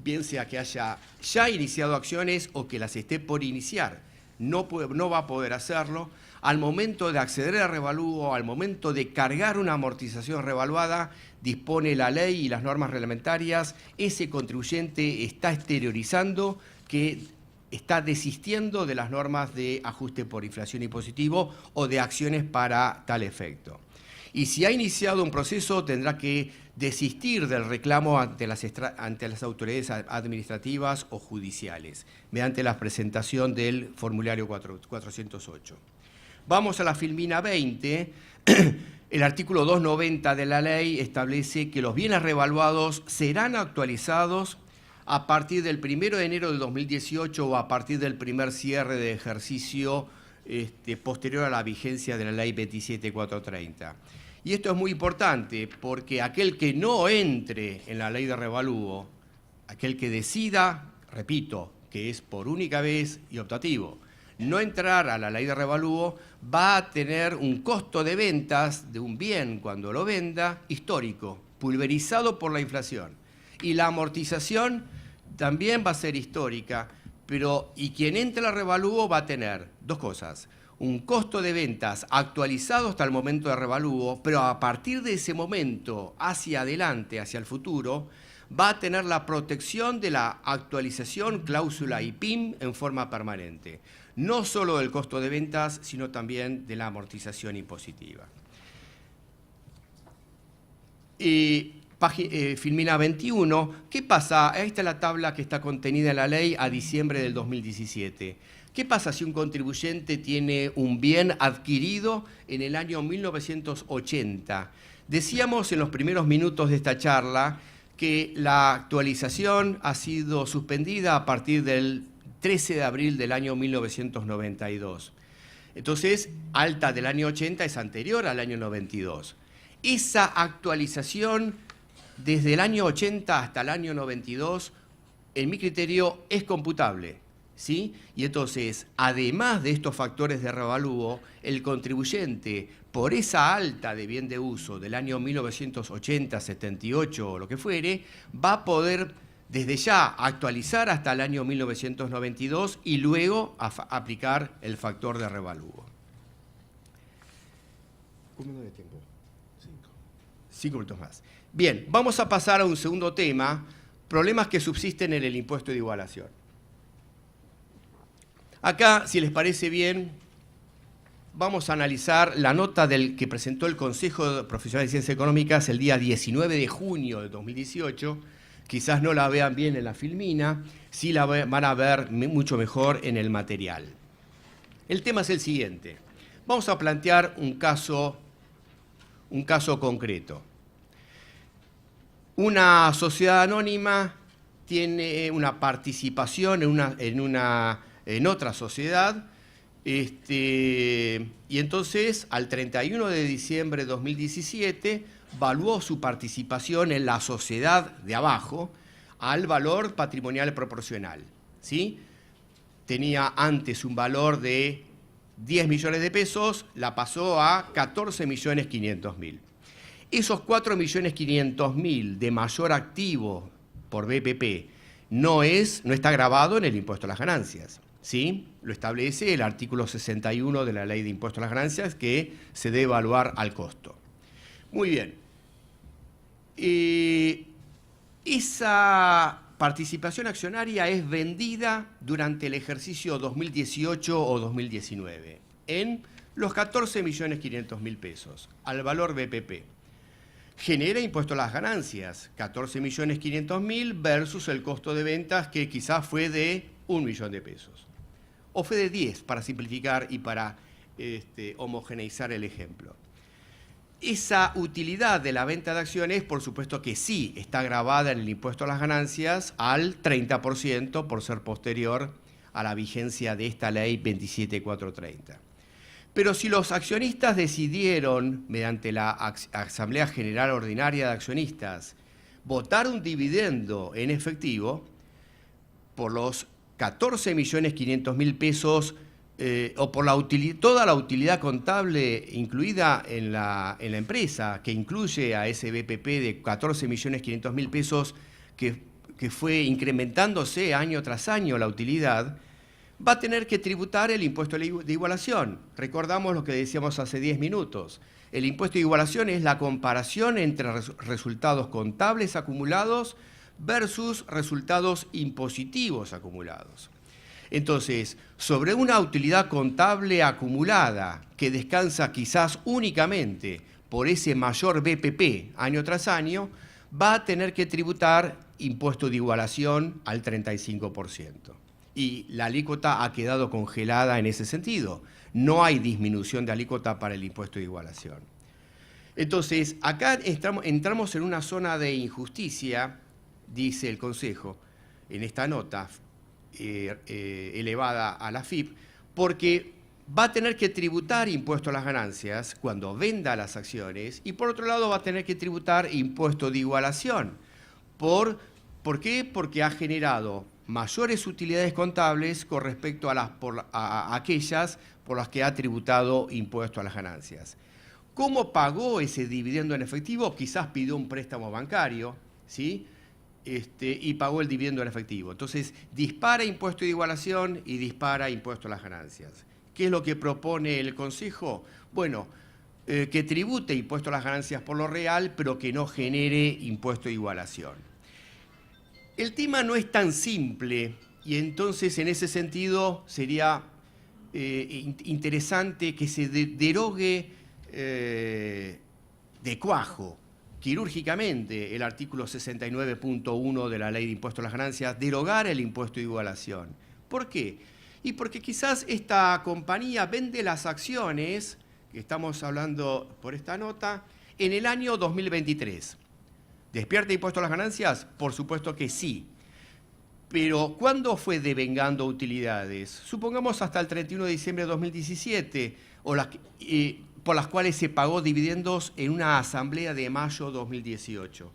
Bien sea que haya ya iniciado acciones o que las esté por iniciar, no va a poder hacerlo. Al momento de acceder al revalúo, al momento de cargar una amortización revaluada, dispone la ley y las normas reglamentarias, ese contribuyente está exteriorizando que está desistiendo de las normas de ajuste por inflación impositivo o de acciones para tal efecto. Y si ha iniciado un proceso, tendrá que desistir del reclamo ante las autoridades administrativas o judiciales, mediante la presentación del formulario 408. Vamos a la Filmina 20. El artículo 290 de la ley establece que los bienes revaluados serán actualizados a partir del 1 de enero del 2018 o a partir del primer cierre de ejercicio posterior a la vigencia de la ley 27430. Y esto es muy importante porque aquel que no entre en la ley de revalúo, aquel que decida, repito, que es por única vez y optativo, no entrar a la ley de revalúo, va a tener un costo de ventas de un bien cuando lo venda histórico, pulverizado por la inflación. Y la amortización también va a ser histórica, y quien entre a la revalúo va a tener dos cosas: un costo de ventas actualizado hasta el momento de revalúo, pero a partir de ese momento hacia adelante, hacia el futuro, va a tener la protección de la actualización, cláusula y PIM en forma permanente. No solo del costo de ventas, sino también de la amortización impositiva. Filmina 21, ¿qué pasa? Ahí está la tabla que está contenida en la ley a diciembre del 2017. ¿Qué pasa si un contribuyente tiene un bien adquirido en el año 1980? Decíamos en los primeros minutos de esta charla que la actualización ha sido suspendida a partir del 13 de abril del año 1992. Entonces, alta del año 80 es anterior al año 92. Esa actualización desde el año 80 hasta el año 92, en mi criterio, es computable, ¿sí? Y entonces, además de estos factores de revalúo, el contribuyente, por esa alta de bien de uso del año 1980, 78 o lo que fuere, va a poder desde ya actualizar hasta el año 1992 y luego aplicar el factor de revalúo. ¿Un minuto de tiempo? 5 minutos más. Bien, vamos a pasar a un segundo tema, problemas que subsisten en el impuesto de igualación. Acá, si les parece bien, vamos a analizar la nota que presentó el Consejo Profesional de Ciencias Económicas el día 19 de junio de 2018. Quizás no la vean bien en la filmina, sí la van a ver mucho mejor en el material. El tema es el siguiente. Vamos a plantear un caso concreto. Una sociedad anónima tiene una participación en otra sociedad, y entonces al 31 de diciembre de 2017 valuó su participación en la sociedad de abajo al valor patrimonial proporcional, ¿sí? Tenía antes un valor de 10 millones de pesos, la pasó a 14.500.000. Esos 4.500.000 de mayor activo por BPP no está grabado en el impuesto a las ganancias, ¿sí? Lo establece el artículo 61 de la Ley de Impuesto a las Ganancias, que se debe evaluar al costo. Muy bien. Esa participación accionaria es vendida durante el ejercicio 2018 o 2019 en los 14.500.000 pesos, al valor BPP. Genera impuesto a las ganancias, 14.500.000 versus el costo de ventas, que quizás fue de 1 millón de pesos. O fue de 10, para simplificar y para homogeneizar el ejemplo. Esa utilidad de la venta de acciones, por supuesto que sí, está grabada en el impuesto a las ganancias al 30% por ser posterior a la vigencia de esta ley 27430. Pero si los accionistas decidieron, mediante la Asamblea General Ordinaria de Accionistas, votar un dividendo en efectivo, por los 14.500.000 pesos, o por toda la utilidad contable incluida en la empresa, que incluye a ese BPP de 14.500.000 pesos que fue incrementándose año tras año la utilidad, va a tener que tributar el impuesto de igualación. Recordamos lo que decíamos hace 10 minutos. El impuesto de igualación es la comparación entre resultados contables acumulados versus resultados impositivos acumulados. Entonces, sobre una utilidad contable acumulada que descansa quizás únicamente por ese mayor BPP año tras año, va a tener que tributar impuesto de igualación al 35%. Y la alícuota ha quedado congelada en ese sentido. No hay disminución de alícuota para el impuesto de igualación. Entonces, acá entramos en una zona de injusticia, dice el Consejo, en esta nota elevada a la FIP, porque va a tener que tributar impuesto a las ganancias cuando venda las acciones y por otro lado va a tener que tributar impuesto de igualación. ¿Por qué? Porque ha generado mayores utilidades contables con respecto a aquellas por las que ha tributado impuesto a las ganancias. ¿Cómo pagó ese dividendo en efectivo? Quizás pidió un préstamo bancario, ¿sí? Y pagó el dividendo en efectivo. Entonces, dispara impuesto de igualación y dispara impuesto a las ganancias. ¿Qué es lo que propone el Consejo? Bueno, que tribute impuesto a las ganancias por lo real, pero que no genere impuesto de igualación. El tema no es tan simple y entonces, en ese sentido, sería interesante que se derogue de cuajo, quirúrgicamente, el artículo 69.1 de la Ley de Impuesto a las Ganancias, derogar el impuesto de igualación. ¿Por qué? Y porque quizás esta compañía vende las acciones, que estamos hablando por esta nota, en el año 2023. ¿Despierta impuesto a las ganancias? Por supuesto que sí. Pero, ¿cuándo fue devengando utilidades? Supongamos hasta el 31 de diciembre de 2017, por las cuales se pagó dividendos en una asamblea de mayo 2018.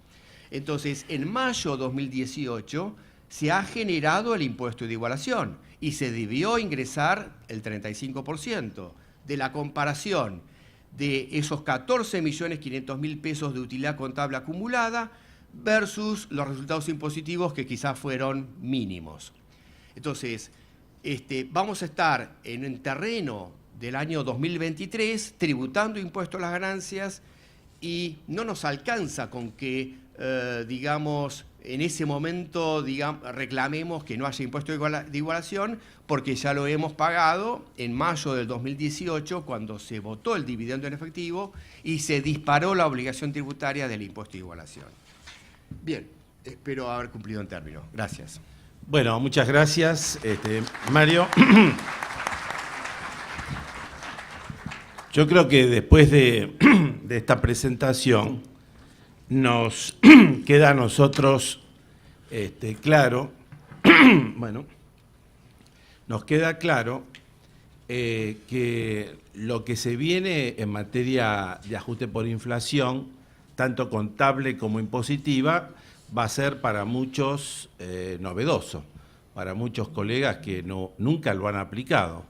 Entonces, en mayo 2018 se ha generado el impuesto de igualación y se debió ingresar el 35% de la comparación de esos 14.500.000 pesos de utilidad contable acumulada versus los resultados impositivos que quizás fueron mínimos. Entonces, vamos a estar en el terreno del año 2023 tributando impuesto a las ganancias y no nos alcanza con que, digamos, en ese momento reclamemos que no haya impuesto de igualación porque ya lo hemos pagado en mayo del 2018 cuando se votó el dividendo en efectivo y se disparó la obligación tributaria del impuesto de igualación. Bien, espero haber cumplido en término. Gracias. Bueno, muchas gracias, Mario. Yo creo que después de esta presentación nos queda a nosotros claro, bueno, nos queda claro que lo que se viene en materia de ajuste por inflación, tanto contable como impositiva, va a ser para muchos novedoso, para muchos colegas que nunca lo han aplicado.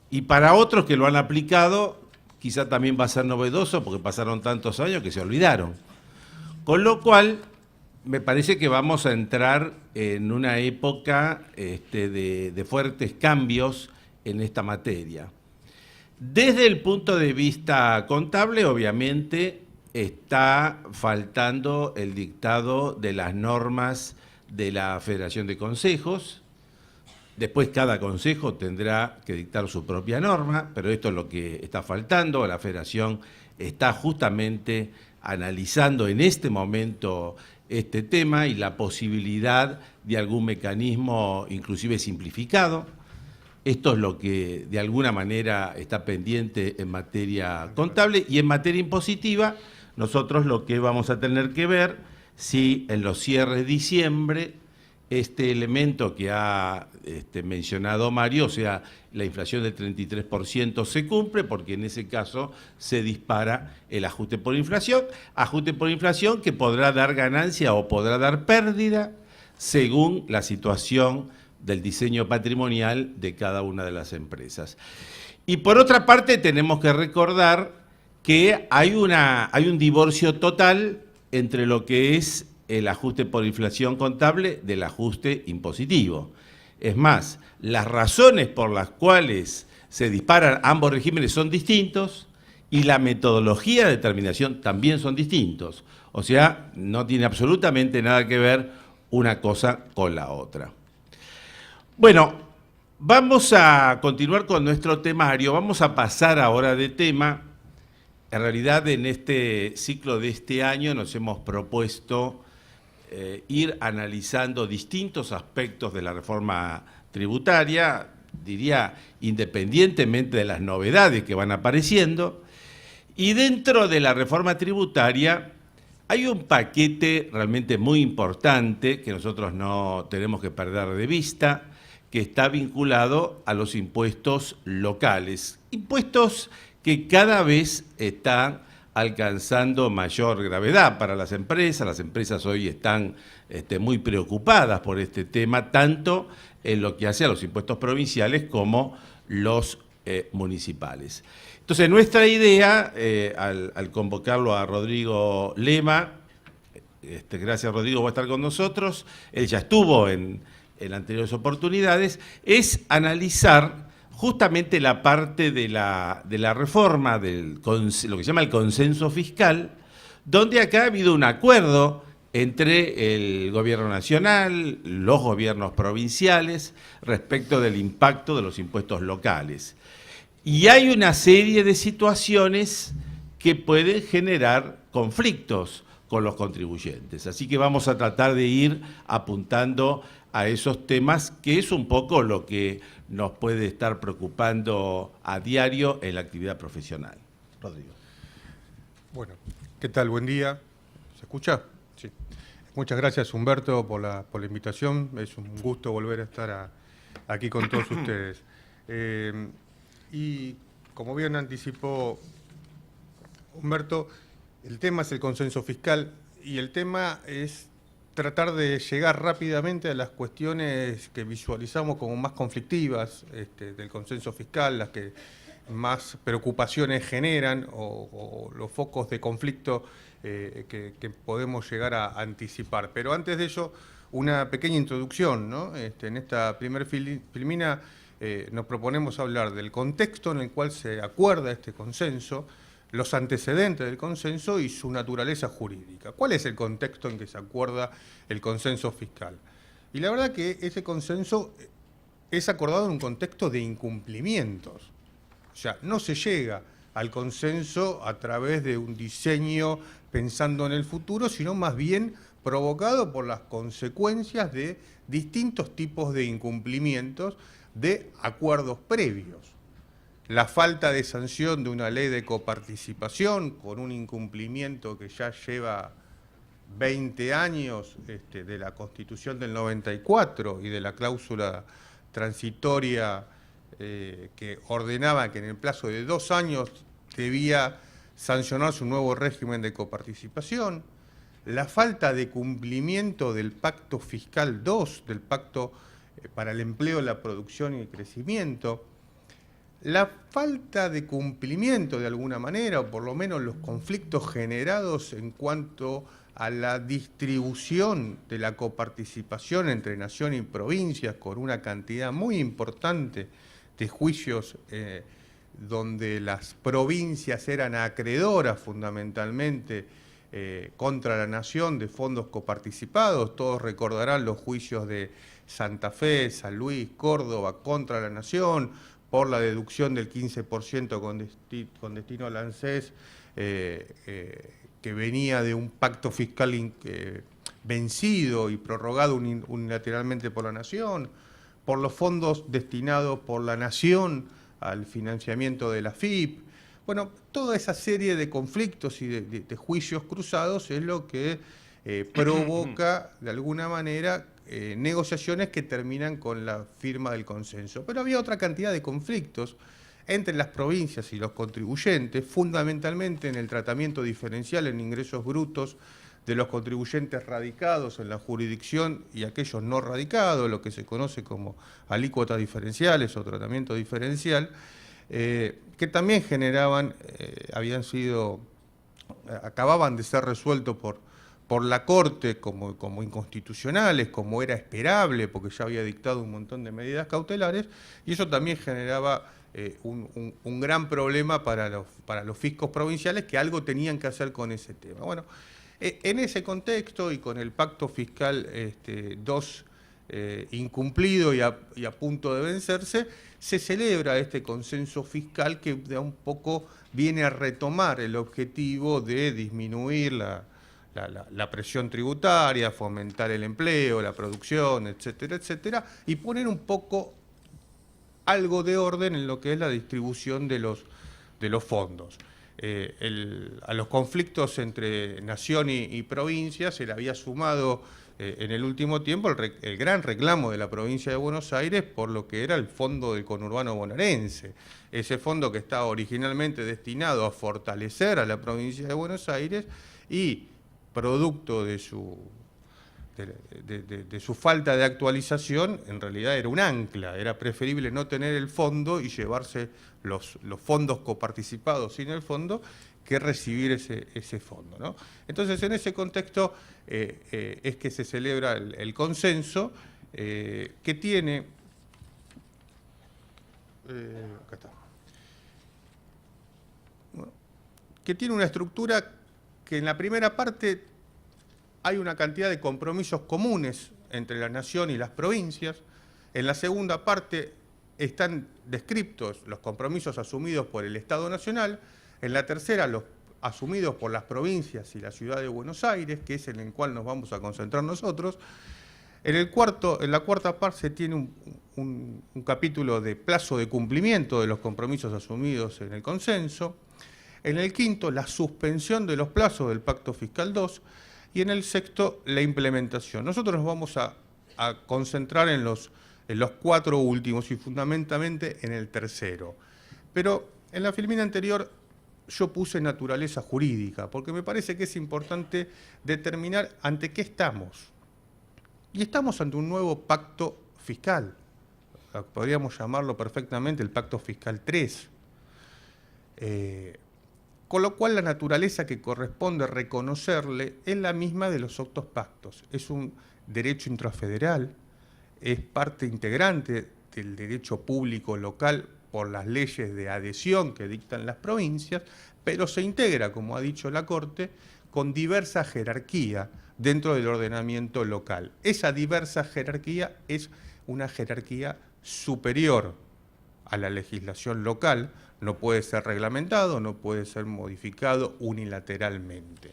Y para otros que lo han aplicado, quizá también va a ser novedoso porque pasaron tantos años que se olvidaron. Con lo cual, me parece que vamos a entrar en una época de fuertes cambios en esta materia. Desde el punto de vista contable, obviamente, está faltando el dictado de las normas de la Federación de Consejos. Después cada consejo tendrá que dictar su propia norma, pero esto es lo que está faltando. La Federación está justamente analizando en este momento este tema y la posibilidad de algún mecanismo inclusive simplificado. Esto es lo que de alguna manera está pendiente en materia contable y en materia impositiva. Nosotros lo que vamos a tener que ver si en los cierres de diciembre este elemento que ha mencionado Mario, o sea, la inflación del 33% se cumple, porque en ese caso se dispara el ajuste por inflación que podrá dar ganancia o podrá dar pérdida según la situación del diseño patrimonial de cada una de las empresas. Y por otra parte tenemos que recordar que hay un divorcio total entre lo que es el ajuste por inflación contable del ajuste impositivo. Es más, las razones por las cuales se disparan ambos regímenes son distintos y la metodología de determinación también son distintos. O sea, no tiene absolutamente nada que ver una cosa con la otra. Bueno, vamos a continuar con nuestro temario, vamos a pasar ahora de tema. En realidad, en este ciclo de este año nos hemos propuesto ir analizando distintos aspectos de la reforma tributaria, diría, independientemente de las novedades que van apareciendo. Y dentro de la reforma tributaria hay un paquete realmente muy importante que nosotros no tenemos que perder de vista, que está vinculado a los impuestos locales. Impuestos que cada vez están alcanzando mayor gravedad para las empresas. Las empresas hoy están muy preocupadas por este tema, tanto en lo que hace a los impuestos provinciales como los municipales. Entonces, nuestra idea, al convocarlo a Rodrigo Lema, gracias Rodrigo por estar con nosotros, él ya estuvo en anteriores oportunidades, es analizar justamente la parte de la reforma, lo que se llama el consenso fiscal, donde acá ha habido un acuerdo entre el gobierno nacional, los gobiernos provinciales, respecto del impacto de los impuestos locales. Y hay una serie de situaciones que pueden generar conflictos con los contribuyentes. Así que vamos a tratar de ir apuntando a esos temas, que es un poco lo que nos puede estar preocupando a diario en la actividad profesional. Rodrigo. Bueno, ¿qué tal? Buen día. ¿Se escucha? Sí. Muchas gracias, Humberto, por la invitación. Es un gusto volver a estar aquí con todos ustedes. Y como bien anticipó Humberto, el tema es el consenso fiscal y el tema es tratar de llegar rápidamente a las cuestiones que visualizamos como más conflictivas del consenso fiscal, las que más preocupaciones generan o los focos de conflicto que podemos llegar a anticipar. Pero antes de ello, una pequeña introducción, ¿no? En esta primera filmina nos proponemos hablar del contexto en el cual se acuerda este consenso, los antecedentes del consenso y su naturaleza jurídica. ¿Cuál es el contexto en que se acuerda el consenso fiscal? Y la verdad que ese consenso es acordado en un contexto de incumplimientos. O sea, no se llega al consenso a través de un diseño pensando en el futuro, sino más bien provocado por las consecuencias de distintos tipos de incumplimientos de acuerdos previos. La falta de sanción de una ley de coparticipación con un incumplimiento que ya lleva 20 años de la Constitución del 94 y de la cláusula transitoria que ordenaba que en el plazo de 2 años debía sancionarse un nuevo régimen de coparticipación, la falta de cumplimiento del Pacto Fiscal 2, del Pacto para el Empleo, la Producción y el Crecimiento, la falta de cumplimiento de alguna manera, o por lo menos los conflictos generados en cuanto a la distribución de la coparticipación entre nación y provincias, con una cantidad muy importante de juicios donde las provincias eran acreedoras fundamentalmente contra la nación de fondos coparticipados. Todos recordarán los juicios de Santa Fe, San Luis, Córdoba contra la nación, por la deducción del 15% con destino al ANSES, que venía de un pacto fiscal vencido y prorrogado unilateralmente por la Nación, por los fondos destinados por la Nación al financiamiento de la FIP. Bueno, toda esa serie de conflictos y de juicios cruzados es lo que provoca, de alguna manera, negociaciones que terminan con la firma del consenso. Pero había otra cantidad de conflictos entre las provincias y los contribuyentes, fundamentalmente en el tratamiento diferencial en ingresos brutos de los contribuyentes radicados en la jurisdicción y aquellos no radicados, lo que se conoce como alícuotas diferenciales o tratamiento diferencial, que también generaban, acababan de ser resueltos por la Corte como inconstitucionales, como era esperable, porque ya había dictado un montón de medidas cautelares, y eso también generaba un gran problema para los fiscos provinciales, que algo tenían que hacer con ese tema. Bueno, en ese contexto y con el Pacto Fiscal 2 incumplido y a punto de vencerse, se celebra este consenso fiscal que de un poco viene a retomar el objetivo de disminuir la presión tributaria, fomentar el empleo, la producción, etcétera, etcétera, y poner un poco algo de orden en lo que es la distribución de los fondos. A los conflictos entre nación y provincia se le había sumado en el último tiempo el gran reclamo de la provincia de Buenos Aires por lo que era el fondo del conurbano bonaerense. Ese fondo que estaba originalmente destinado a fortalecer a la provincia de Buenos Aires y producto de su falta de actualización, en realidad era un ancla. Era preferible no tener el fondo y llevarse los fondos coparticipados sin el fondo que recibir ese fondo, ¿no? Entonces, en ese contexto es que se celebra el consenso que tiene... acá está. Bueno, que tiene una estructura que en la primera parte hay una cantidad de compromisos comunes entre la nación y las provincias. En la segunda parte están descritos los compromisos asumidos por el Estado Nacional. En la tercera, los asumidos por las provincias y la ciudad de Buenos Aires, que es en el cual nos vamos a concentrar nosotros. En la cuarta parte se tiene un capítulo de plazo de cumplimiento de los compromisos asumidos en el consenso. En el quinto, la suspensión de los plazos del Pacto Fiscal 2. Y en el sexto, la implementación. Nosotros nos vamos a concentrar en los 4 últimos y fundamentalmente en el tercero. Pero en la filmina anterior yo puse naturaleza jurídica, porque me parece que es importante determinar ante qué estamos. Y estamos ante un nuevo pacto fiscal. Podríamos llamarlo perfectamente el Pacto Fiscal 3. Con lo cual la naturaleza que corresponde reconocerle es la misma de los otros pactos. Es un derecho intrafederal, es parte integrante del derecho público local por las leyes de adhesión que dictan las provincias, pero se integra, como ha dicho la Corte, con diversa jerarquía dentro del ordenamiento local. Esa diversa jerarquía es una jerarquía superior a la legislación local, no puede ser reglamentado, no puede ser modificado unilateralmente.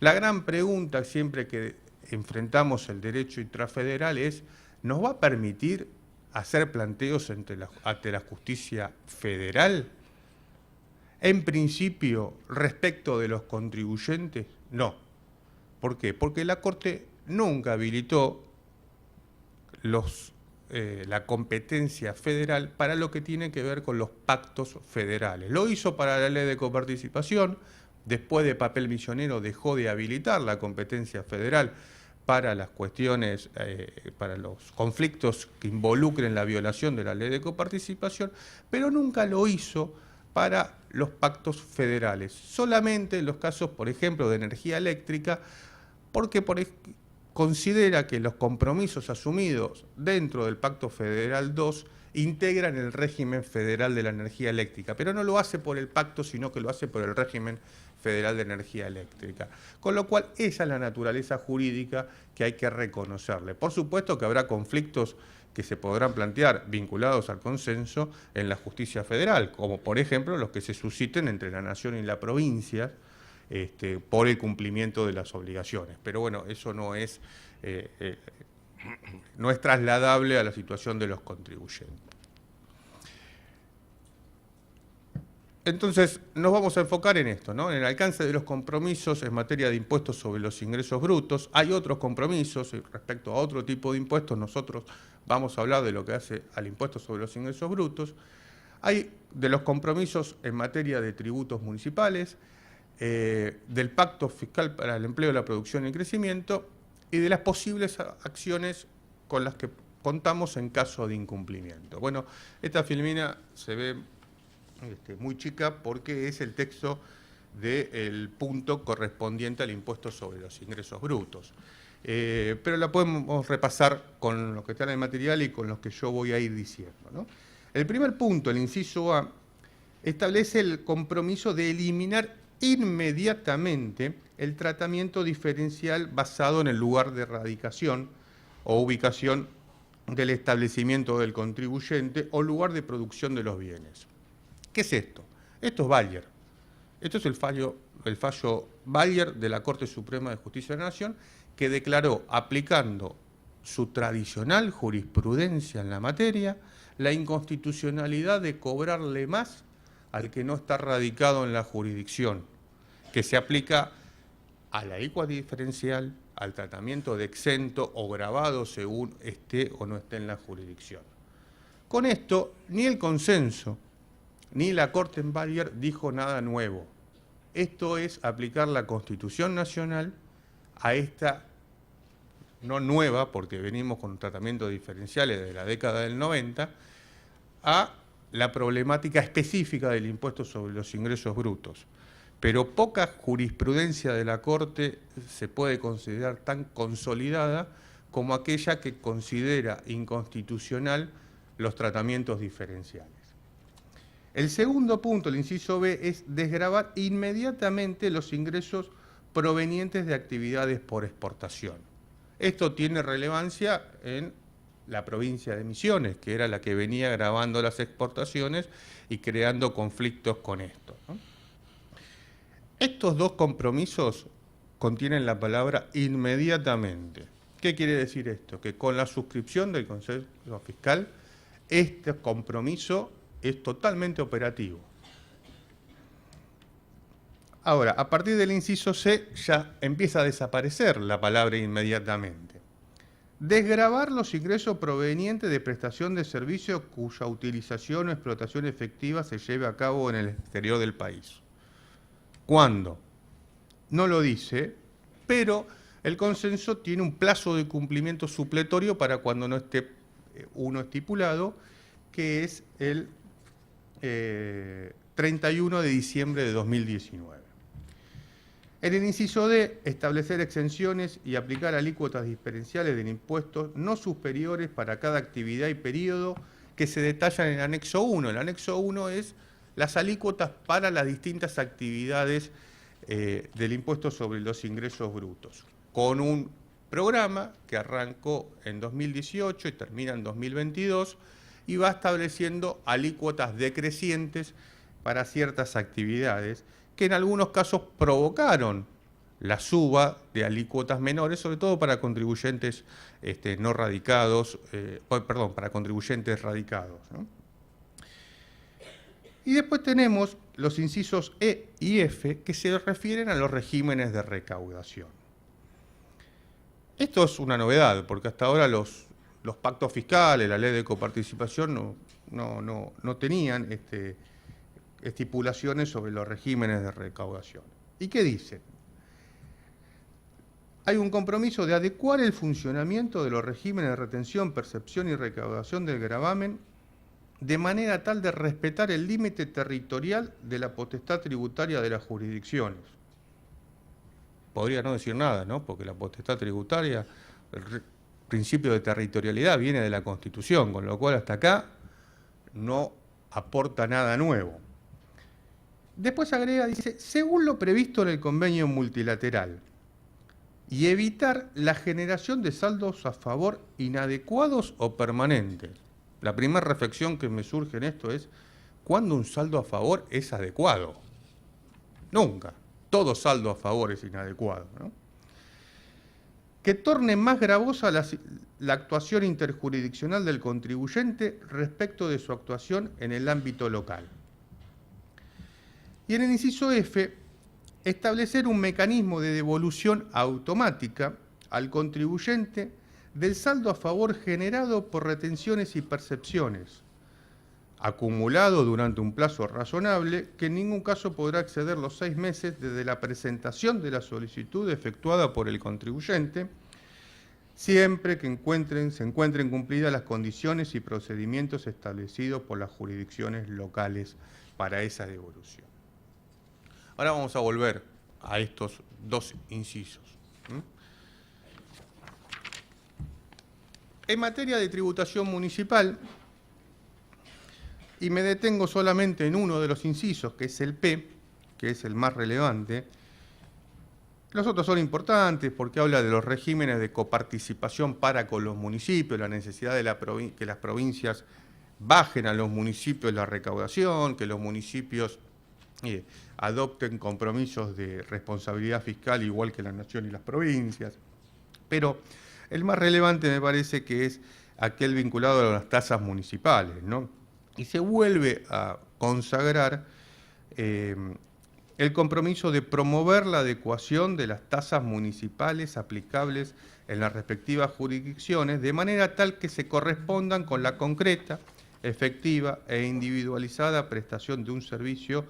La gran pregunta siempre que enfrentamos el derecho intrafederal es, ¿nos va a permitir hacer planteos ante la justicia federal? En principio, respecto de los contribuyentes, no. ¿Por qué? Porque la Corte nunca habilitó la competencia federal para lo que tiene que ver con los pactos federales. Lo hizo para la ley de coparticipación, después de Papel Misionero dejó de habilitar la competencia federal para las cuestiones, para los conflictos que involucren la violación de la ley de coparticipación, pero nunca lo hizo para los pactos federales, solamente en los casos, por ejemplo, de energía eléctrica, porque considera que los compromisos asumidos dentro del Pacto Federal 2 integran el régimen federal de la energía eléctrica, pero no lo hace por el pacto, sino que lo hace por el régimen federal de energía eléctrica. Con lo cual, esa es la naturaleza jurídica que hay que reconocerle. Por supuesto que habrá conflictos que se podrán plantear vinculados al consenso en la justicia federal, como por ejemplo los que se susciten entre la nación y la provincia, por el cumplimiento de las obligaciones. Pero bueno, eso no es trasladable a la situación de los contribuyentes. Entonces, nos vamos a enfocar en esto, ¿no? En el alcance de los compromisos en materia de impuestos sobre los ingresos brutos. Hay otros compromisos respecto a otro tipo de impuestos. Nosotros vamos a hablar de lo que hace al impuesto sobre los ingresos brutos. Hay de los compromisos en materia de tributos municipales. del Pacto Fiscal para el Empleo, la Producción y el Crecimiento y de las posibles acciones con las que contamos en caso de incumplimiento. Bueno, esta filmina se ve muy chica porque es el texto del punto correspondiente al impuesto sobre los ingresos brutos. Pero la podemos repasar con lo que está en el material y con los que yo voy a ir diciendo, ¿no? El primer punto, el inciso A, establece el compromiso de eliminar inmediatamente el tratamiento diferencial basado en el lugar de radicación o ubicación del establecimiento del contribuyente o lugar de producción de los bienes. ¿Qué es esto? Esto es Bayer. Esto es el fallo Bayer de la Corte Suprema de Justicia de la Nación, que declaró, aplicando su tradicional jurisprudencia en la materia, la inconstitucionalidad de cobrarle más al que no está radicado en la jurisdicción, que se aplica a la alícuota diferencial, al tratamiento de exento o gravado según esté o no esté en la jurisdicción. Con esto, ni el consenso, ni la Corte en Bayer dijo nada nuevo. Esto es aplicar la Constitución Nacional a esta, no nueva, porque venimos con tratamientos diferenciales de la década del 90, a la problemática específica del impuesto sobre los ingresos brutos. Pero poca jurisprudencia de la Corte se puede considerar tan consolidada como aquella que considera inconstitucional los tratamientos diferenciales. El segundo punto, el inciso B, es desgravar inmediatamente los ingresos provenientes de actividades por exportación. Esto tiene relevancia en la provincia de Misiones, que era la que venía gravando las exportaciones y creando conflictos con esto, ¿no? Estos dos compromisos contienen la palabra inmediatamente. ¿Qué quiere decir esto? Que con la suscripción del Consejo Fiscal, este compromiso es totalmente operativo. Ahora, a partir del inciso C ya empieza a desaparecer la palabra inmediatamente. Desgravar los ingresos provenientes de prestación de servicios cuya utilización o explotación efectiva se lleve a cabo en el exterior del país. ¿Cuándo? No lo dice, pero el consenso tiene un plazo de cumplimiento supletorio para cuando no esté uno estipulado, que es el 31 de diciembre de 2019. En el inciso D, establecer exenciones y aplicar alícuotas diferenciales del impuesto no superiores para cada actividad y periodo que se detallan en el anexo 1. El anexo 1 es las alícuotas para las distintas actividades del impuesto sobre los ingresos brutos, con un programa que arrancó en 2018 y termina en 2022 y va estableciendo alícuotas decrecientes para ciertas actividades que en algunos casos provocaron la suba de alícuotas menores, sobre todo para contribuyentes no radicados, para contribuyentes radicados, ¿no? Y después tenemos los incisos E y F que se refieren a los regímenes de recaudación. Esto es una novedad, porque hasta ahora los pactos fiscales, la ley de coparticipación no tenían estipulaciones sobre los regímenes de recaudación. ¿Y qué dicen? Hay un compromiso de adecuar el funcionamiento de los regímenes de retención, percepción y recaudación del gravamen de manera tal de respetar el límite territorial de la potestad tributaria de las jurisdicciones. Podría no decir nada, ¿no? Porque la potestad tributaria, el principio de territorialidad viene de la Constitución, con lo cual hasta acá no aporta nada nuevo. Después agrega, dice, según lo previsto en el convenio multilateral, y evitar la generación de saldos a favor inadecuados o permanentes. La primera reflexión que me surge en esto es, ¿cuándo un saldo a favor es adecuado? Nunca. Todo saldo a favor es inadecuado, ¿no? Que torne más gravosa la actuación interjurisdiccional del contribuyente respecto de su actuación en el ámbito local. Y en el inciso F, establecer un mecanismo de devolución automática al contribuyente del saldo a favor generado por retenciones y percepciones, acumulado durante un plazo razonable, que en ningún caso podrá exceder los 6 meses desde la presentación de la solicitud efectuada por el contribuyente, siempre que se encuentren cumplidas las condiciones y procedimientos establecidos por las jurisdicciones locales para esa devolución. Ahora vamos a volver a estos dos incisos. En materia de tributación municipal, y me detengo solamente en uno de los incisos, que es el P, que es el más relevante. Los otros son importantes porque habla de los regímenes de coparticipación para con los municipios, la necesidad de que las provincias bajen a los municipios la recaudación, que los municipios adopten compromisos de responsabilidad fiscal igual que la nación y las provincias. Pero el más relevante me parece que es aquel vinculado a las tasas municipales, ¿no? Y se vuelve a consagrar el compromiso de promover la adecuación de las tasas municipales aplicables en las respectivas jurisdicciones, de manera tal que se correspondan con la concreta, efectiva e individualizada prestación de un servicio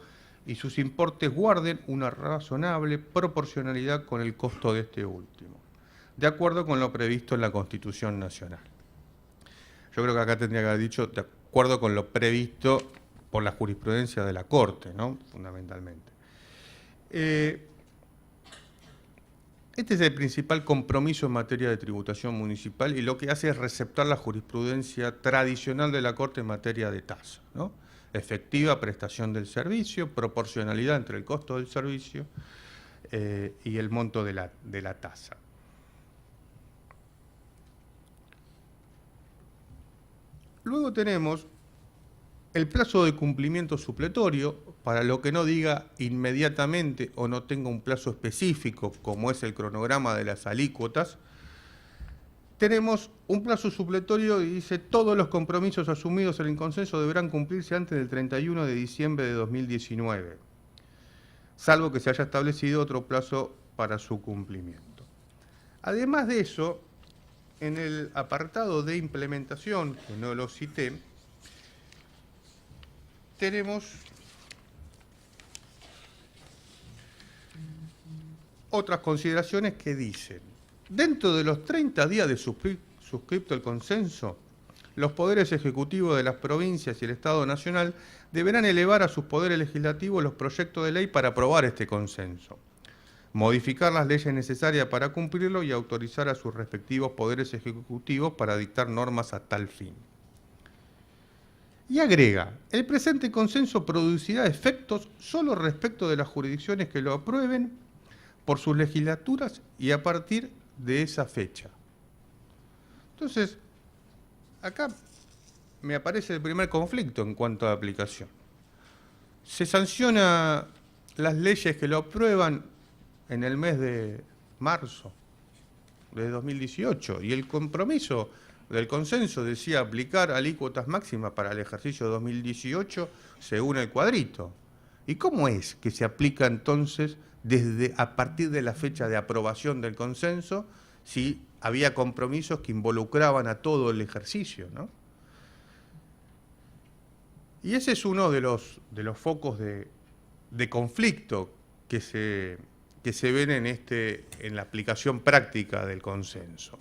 y sus importes guarden una razonable proporcionalidad con el costo de este último, de acuerdo con lo previsto en la Constitución Nacional. Yo creo que acá tendría que haber dicho de acuerdo con lo previsto por la jurisprudencia de la Corte, ¿no? Fundamentalmente. Este es el principal compromiso en materia de tributación municipal y lo que hace es receptar la jurisprudencia tradicional de la Corte en materia de tasa, ¿no? Efectiva prestación del servicio, proporcionalidad entre el costo del servicio y el monto de la tasa. Luego tenemos el plazo de cumplimiento supletorio, para lo que no diga inmediatamente o no tenga un plazo específico, como es el cronograma de las alícuotas. Tenemos un plazo supletorio y dice todos los compromisos asumidos en el consenso deberán cumplirse antes del 31 de diciembre de 2019, salvo que se haya establecido otro plazo para su cumplimiento. Además de eso, en el apartado de implementación, que no lo cité, tenemos otras consideraciones que dicen: dentro de los 30 días de suscripto el consenso, los poderes ejecutivos de las provincias y el Estado Nacional deberán elevar a sus poderes legislativos los proyectos de ley para aprobar este consenso, modificar las leyes necesarias para cumplirlo y autorizar a sus respectivos poderes ejecutivos para dictar normas a tal fin. Y agrega, el presente consenso producirá efectos solo respecto de las jurisdicciones que lo aprueben por sus legislaturas y a partir de esa fecha. Entonces, acá me aparece el primer conflicto en cuanto a aplicación. Se sanciona las leyes que lo aprueban en el mes de marzo de 2018 y el compromiso del consenso decía aplicar alícuotas máximas para el ejercicio 2018 según el cuadrito. ¿Y cómo es que se aplica entonces a partir de la fecha de aprobación del consenso si había compromisos que involucraban a todo el ejercicio, ¿no? Y ese es uno de los focos de conflicto que se ven en la aplicación práctica del consenso.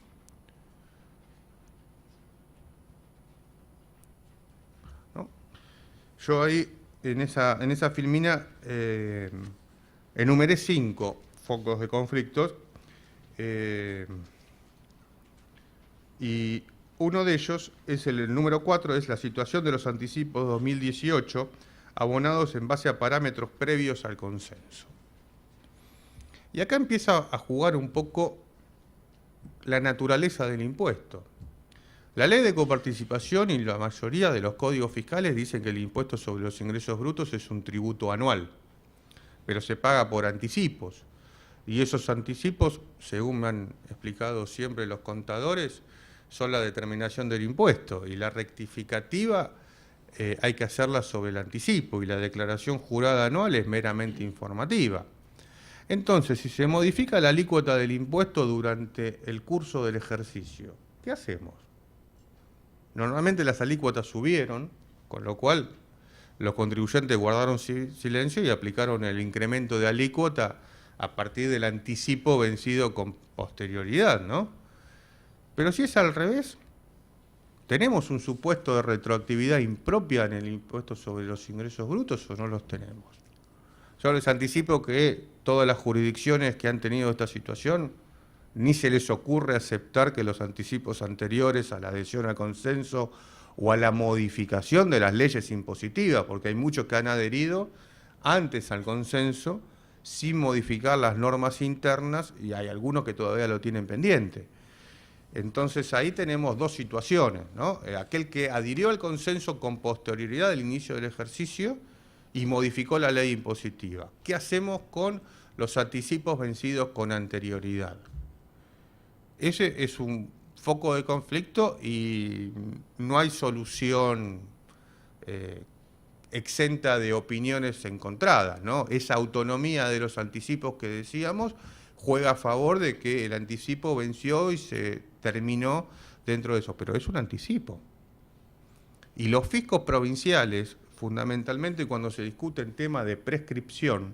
¿No? Yo ahí, en esa filmina, enumeré 5 focos de conflictos y uno de ellos es el número 4, es la situación de los anticipos 2018 abonados en base a parámetros previos al consenso. Y acá empieza a jugar un poco la naturaleza del impuesto. La ley de coparticipación y la mayoría de los códigos fiscales dicen que el impuesto sobre los ingresos brutos es un tributo anual, pero se paga por anticipos. Y esos anticipos, según me han explicado siempre los contadores, son la determinación del impuesto. Y la rectificativa hay que hacerla sobre el anticipo y la declaración jurada anual es meramente informativa. Entonces, si se modifica la alícuota del impuesto durante el curso del ejercicio, ¿qué hacemos? Normalmente las alícuotas subieron con lo cual los contribuyentes guardaron silencio y aplicaron el incremento de alícuota a partir del anticipo vencido con posterioridad, ¿no? Pero si es al revés, ¿tenemos un supuesto de retroactividad impropia en el impuesto sobre los ingresos brutos o no los tenemos? Yo les anticipo que todas las jurisdicciones que han tenido esta situación ni se les ocurre aceptar que los anticipos anteriores a la adhesión al consenso o a la modificación de las leyes impositivas, porque hay muchos que han adherido antes al consenso sin modificar las normas internas y hay algunos que todavía lo tienen pendiente. Entonces ahí tenemos dos situaciones, ¿no? Aquel que adhirió al consenso con posterioridad del inicio del ejercicio y modificó la ley impositiva. ¿Qué hacemos con los anticipos vencidos con anterioridad? Ese es un foco de conflicto y no hay solución exenta de opiniones encontradas, ¿no? Esa autonomía de los anticipos que decíamos juega a favor de que el anticipo venció y se terminó dentro de eso, pero es un anticipo. Y los fiscos provinciales, fundamentalmente cuando se discute el tema de prescripción,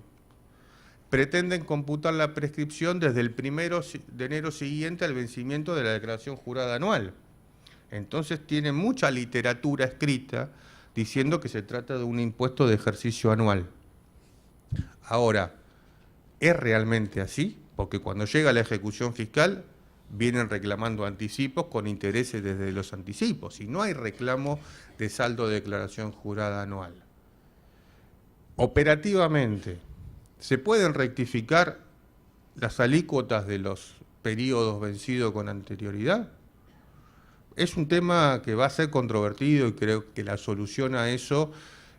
pretenden computar la prescripción desde el 1 de enero siguiente al vencimiento de la declaración jurada anual. Entonces tiene mucha literatura escrita diciendo que se trata de un impuesto de ejercicio anual. Ahora, ¿es realmente así? Porque cuando llega la ejecución fiscal vienen reclamando anticipos con intereses desde los anticipos y no hay reclamo de saldo de declaración jurada anual. Operativamente, ¿se pueden rectificar las alícuotas de los periodos vencidos con anterioridad? Es un tema que va a ser controvertido y creo que la solución a eso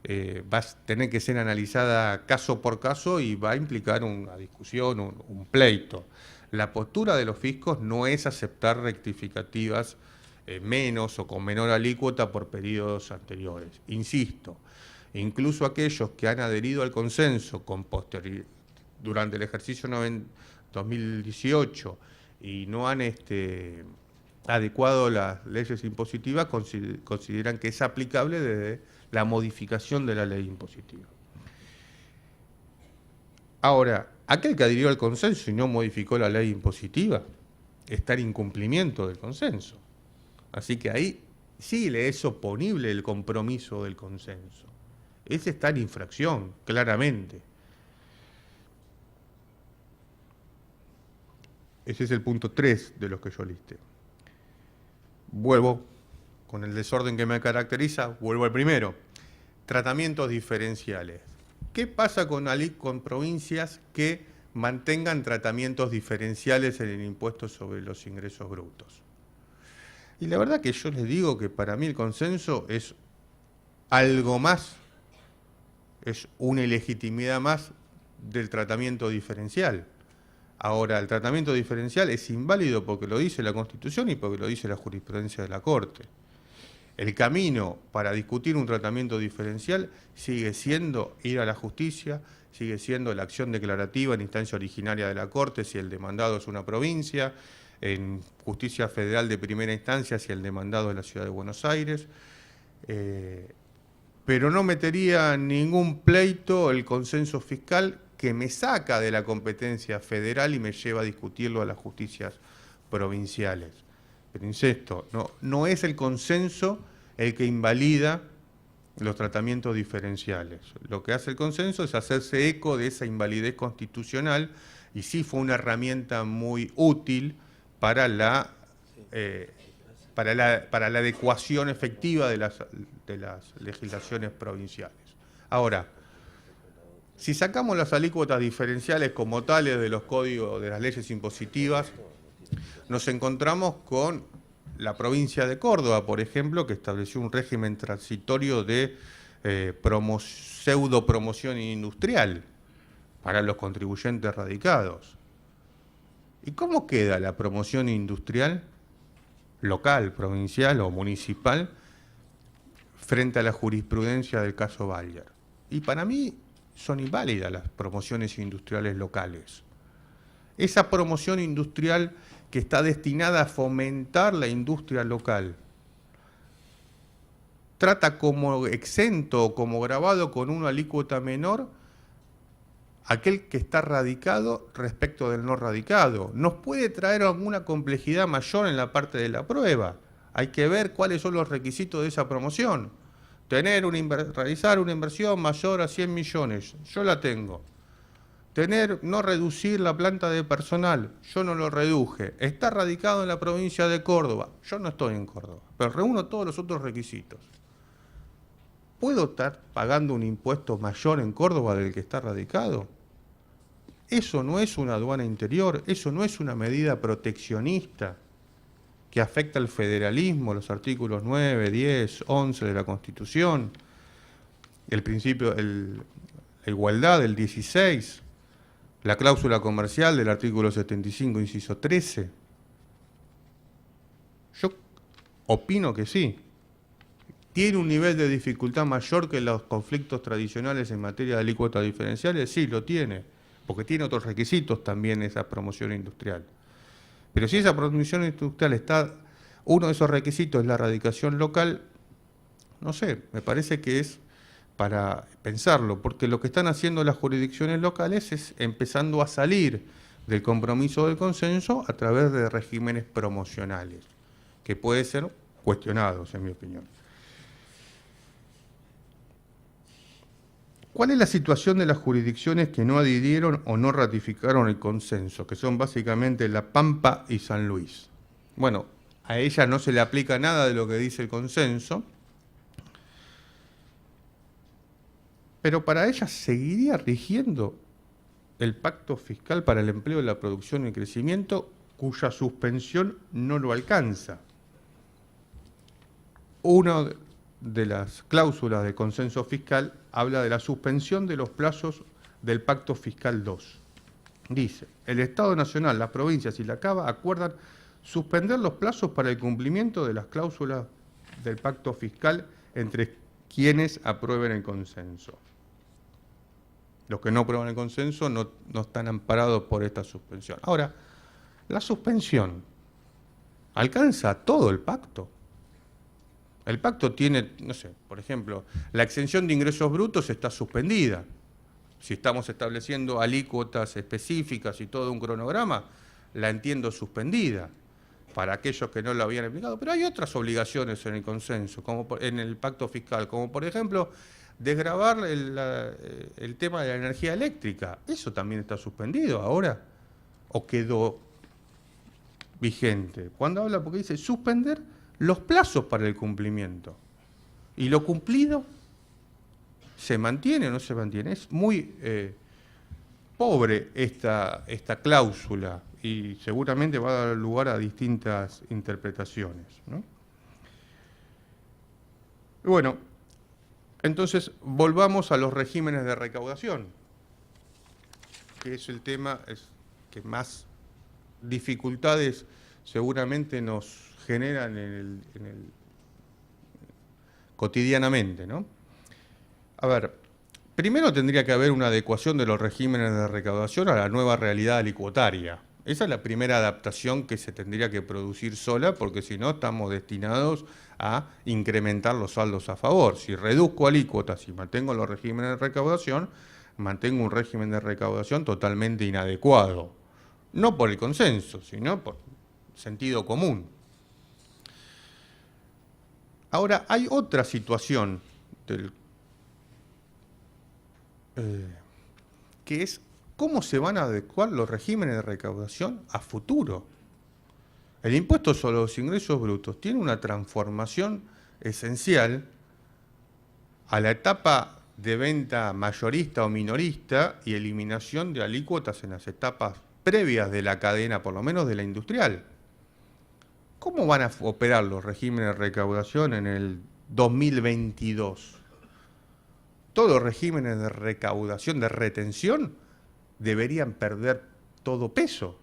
va a tener que ser analizada caso por caso y va a implicar una discusión, un pleito. La postura de los fiscos no es aceptar rectificativas menos o con menor alícuota por periodos anteriores. Insisto, incluso aquellos que han adherido al consenso con durante el ejercicio 2018 y no han adecuado las leyes impositivas, consideran que es aplicable desde la modificación de la ley impositiva. Ahora, aquel que adhirió al consenso y no modificó la ley impositiva está en incumplimiento del consenso. Así que ahí sí le es oponible el compromiso del consenso. Ese está en infracción, claramente. Ese es el punto 3 de los que yo listé. Vuelvo, con el desorden que me caracteriza, vuelvo al primero. Tratamientos diferenciales. ¿Qué pasa con provincias que mantengan tratamientos diferenciales en el impuesto sobre los ingresos brutos? Y la verdad que yo les digo que para mí el consenso es algo más, es una ilegitimidad más del tratamiento diferencial. Ahora, el tratamiento diferencial es inválido porque lo dice la Constitución y porque lo dice la jurisprudencia de la Corte. El camino para discutir un tratamiento diferencial sigue siendo ir a la justicia, sigue siendo la acción declarativa en instancia originaria de la Corte si el demandado es una provincia, en justicia federal de primera instancia si el demandado es la Ciudad de Buenos Aires, pero no metería en ningún pleito el consenso fiscal que me saca de la competencia federal y me lleva a discutirlo a las justicias provinciales. Pero insisto, no es el consenso el que invalida los tratamientos diferenciales. Lo que hace el consenso es hacerse eco de esa invalidez constitucional y sí fue una herramienta muy útil para la adecuación efectiva de las legislaciones provinciales. Ahora, si sacamos las alícuotas diferenciales como tales de los códigos de las leyes impositivas, nos encontramos con la provincia de Córdoba, por ejemplo, que estableció un régimen transitorio de pseudo promoción industrial para los contribuyentes radicados. ¿Y cómo queda la promoción industrial local, provincial o municipal frente a la jurisprudencia del caso Bayer? Y para mí son inválidas las promociones industriales locales. Esa promoción industrial que está destinada a fomentar la industria local trata como exento o como grabado con una alícuota menor aquel que está radicado respecto del no radicado. Nos puede traer alguna complejidad mayor en la parte de la prueba. Hay que ver cuáles son los requisitos de esa promoción. Realizar una inversión mayor a 100 millones, yo la tengo. No reducir la planta de personal, yo no lo reduje. Está radicado en la provincia de Córdoba, yo no estoy en Córdoba, pero reúno todos los otros requisitos. ¿Puedo estar pagando un impuesto mayor en Córdoba del que está radicado? Eso no es una aduana interior, eso no es una medida proteccionista que afecta al federalismo, los artículos 9, 10, 11 de la Constitución, el principio, la igualdad del 16, la cláusula comercial del artículo 75, inciso 13. Yo opino que sí. ¿Tiene un nivel de dificultad mayor que los conflictos tradicionales en materia de alícuotas diferenciales? Sí, lo tiene, porque tiene otros requisitos también esa promoción industrial. Pero si esa promoción industrial uno de esos requisitos es la radicación local, no sé, me parece que es para pensarlo, porque lo que están haciendo las jurisdicciones locales es empezando a salir del compromiso del consenso a través de regímenes promocionales, que pueden ser cuestionados, en mi opinión. ¿Cuál es la situación de las jurisdicciones que no adhirieron o no ratificaron el consenso, que son básicamente La Pampa y San Luis? Bueno, a ellas no se le aplica nada de lo que dice el consenso, pero para ellas seguiría rigiendo el pacto fiscal para el empleo, la producción y el crecimiento, cuya suspensión no lo alcanza. Una de las cláusulas de consenso fiscal habla de la suspensión de los plazos del Pacto Fiscal 2. Dice, el Estado Nacional, las provincias y la CABA acuerdan suspender los plazos para el cumplimiento de las cláusulas del Pacto Fiscal entre quienes aprueben el consenso. Los que no aprueban el consenso no están amparados por esta suspensión. Ahora, la suspensión alcanza todo el pacto. El pacto tiene, no sé, por ejemplo, la exención de ingresos brutos está suspendida. Si estamos estableciendo alícuotas específicas y todo un cronograma, la entiendo suspendida para aquellos que no lo habían aplicado. Pero hay otras obligaciones en el consenso, como en el pacto fiscal, como por ejemplo, desgravar el tema de la energía eléctrica. ¿Eso también está suspendido ahora? ¿O quedó vigente? Cuando habla, porque dice suspender los plazos para el cumplimiento. ¿Y lo cumplido se mantiene o no se mantiene? Es muy pobre esta cláusula y seguramente va a dar lugar a distintas interpretaciones, ¿no? Bueno, entonces volvamos a los regímenes de recaudación, que es el tema que más dificultades seguramente nos generan cotidianamente, ¿no? A ver, primero tendría que haber una adecuación de los regímenes de recaudación a la nueva realidad alícuotaria. Esa es la primera adaptación que se tendría que producir sola, porque si no estamos destinados a incrementar los saldos a favor. Si reduzco alícuotas y mantengo los regímenes de recaudación, mantengo un régimen de recaudación totalmente inadecuado. No por el consenso, sino por sentido común. Ahora, hay otra situación que es cómo se van a adecuar los regímenes de recaudación a futuro. El impuesto sobre los ingresos brutos tiene una transformación esencial a la etapa de venta mayorista o minorista y eliminación de alícuotas en las etapas previas de la cadena, por lo menos de la industrial. ¿Cómo van a operar los regímenes de recaudación en el 2022? Todos los regímenes de recaudación, de retención, deberían perder todo peso.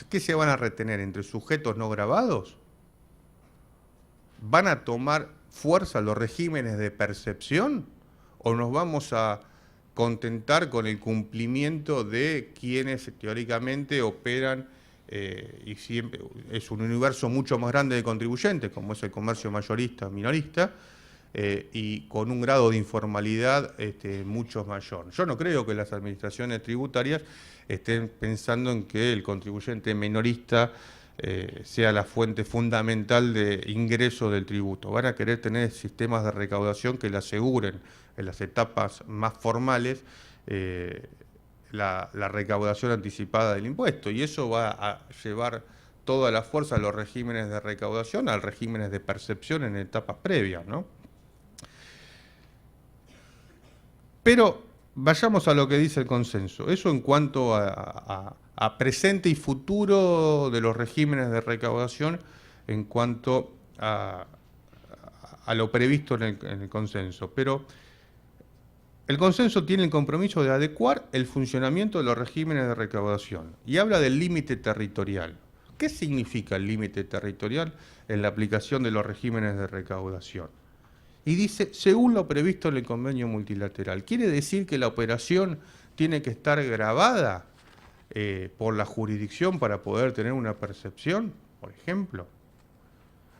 ¿Qué se van a retener entre sujetos no gravados? ¿Van a tomar fuerza los regímenes de percepción? ¿O nos vamos a contentar con el cumplimiento de quienes teóricamente operan y siempre es un universo mucho más grande de contribuyentes, como es el comercio mayorista, minorista, y con un grado de informalidad mucho mayor. Yo no creo que las administraciones tributarias estén pensando en que el contribuyente minorista sea la fuente fundamental de ingreso del tributo. Van a querer tener sistemas de recaudación que le aseguren en las etapas más formales la recaudación anticipada del impuesto, y eso va a llevar toda la fuerza a los regímenes de recaudación, a los regímenes de percepción en etapas previas, ¿no? Pero vayamos a lo que dice el consenso. Eso en cuanto a presente y futuro de los regímenes de recaudación, en cuanto a lo previsto en el consenso. Pero el consenso tiene el compromiso de adecuar el funcionamiento de los regímenes de recaudación y habla del límite territorial. ¿Qué significa el límite territorial en la aplicación de los regímenes de recaudación? Y dice, según lo previsto en el convenio multilateral. ¿Quiere decir que la operación tiene que estar grabada por la jurisdicción para poder tener una percepción, por ejemplo?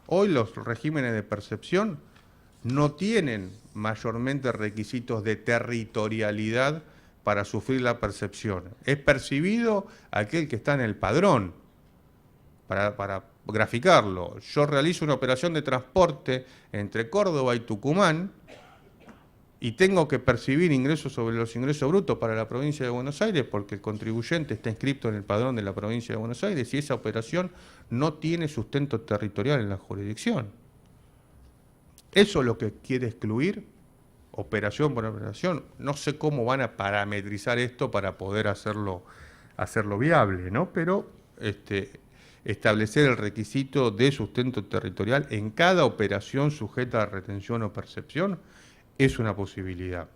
Hoy los regímenes de percepción no tienen mayormente requisitos de territorialidad para sufrir la percepción. Es percibido aquel que está en el padrón. Para graficarlo, yo realizo una operación de transporte entre Córdoba y Tucumán y tengo que percibir ingresos sobre los ingresos brutos para la provincia de Buenos Aires porque el contribuyente está inscrito en el padrón de la provincia de Buenos Aires y esa operación no tiene sustento territorial en la jurisdicción. Eso es lo que quiere excluir, operación por operación. No sé cómo van a parametrizar esto para poder hacerlo viable, ¿no? Pero establecer el requisito de sustento territorial en cada operación sujeta a retención o percepción es una posibilidad.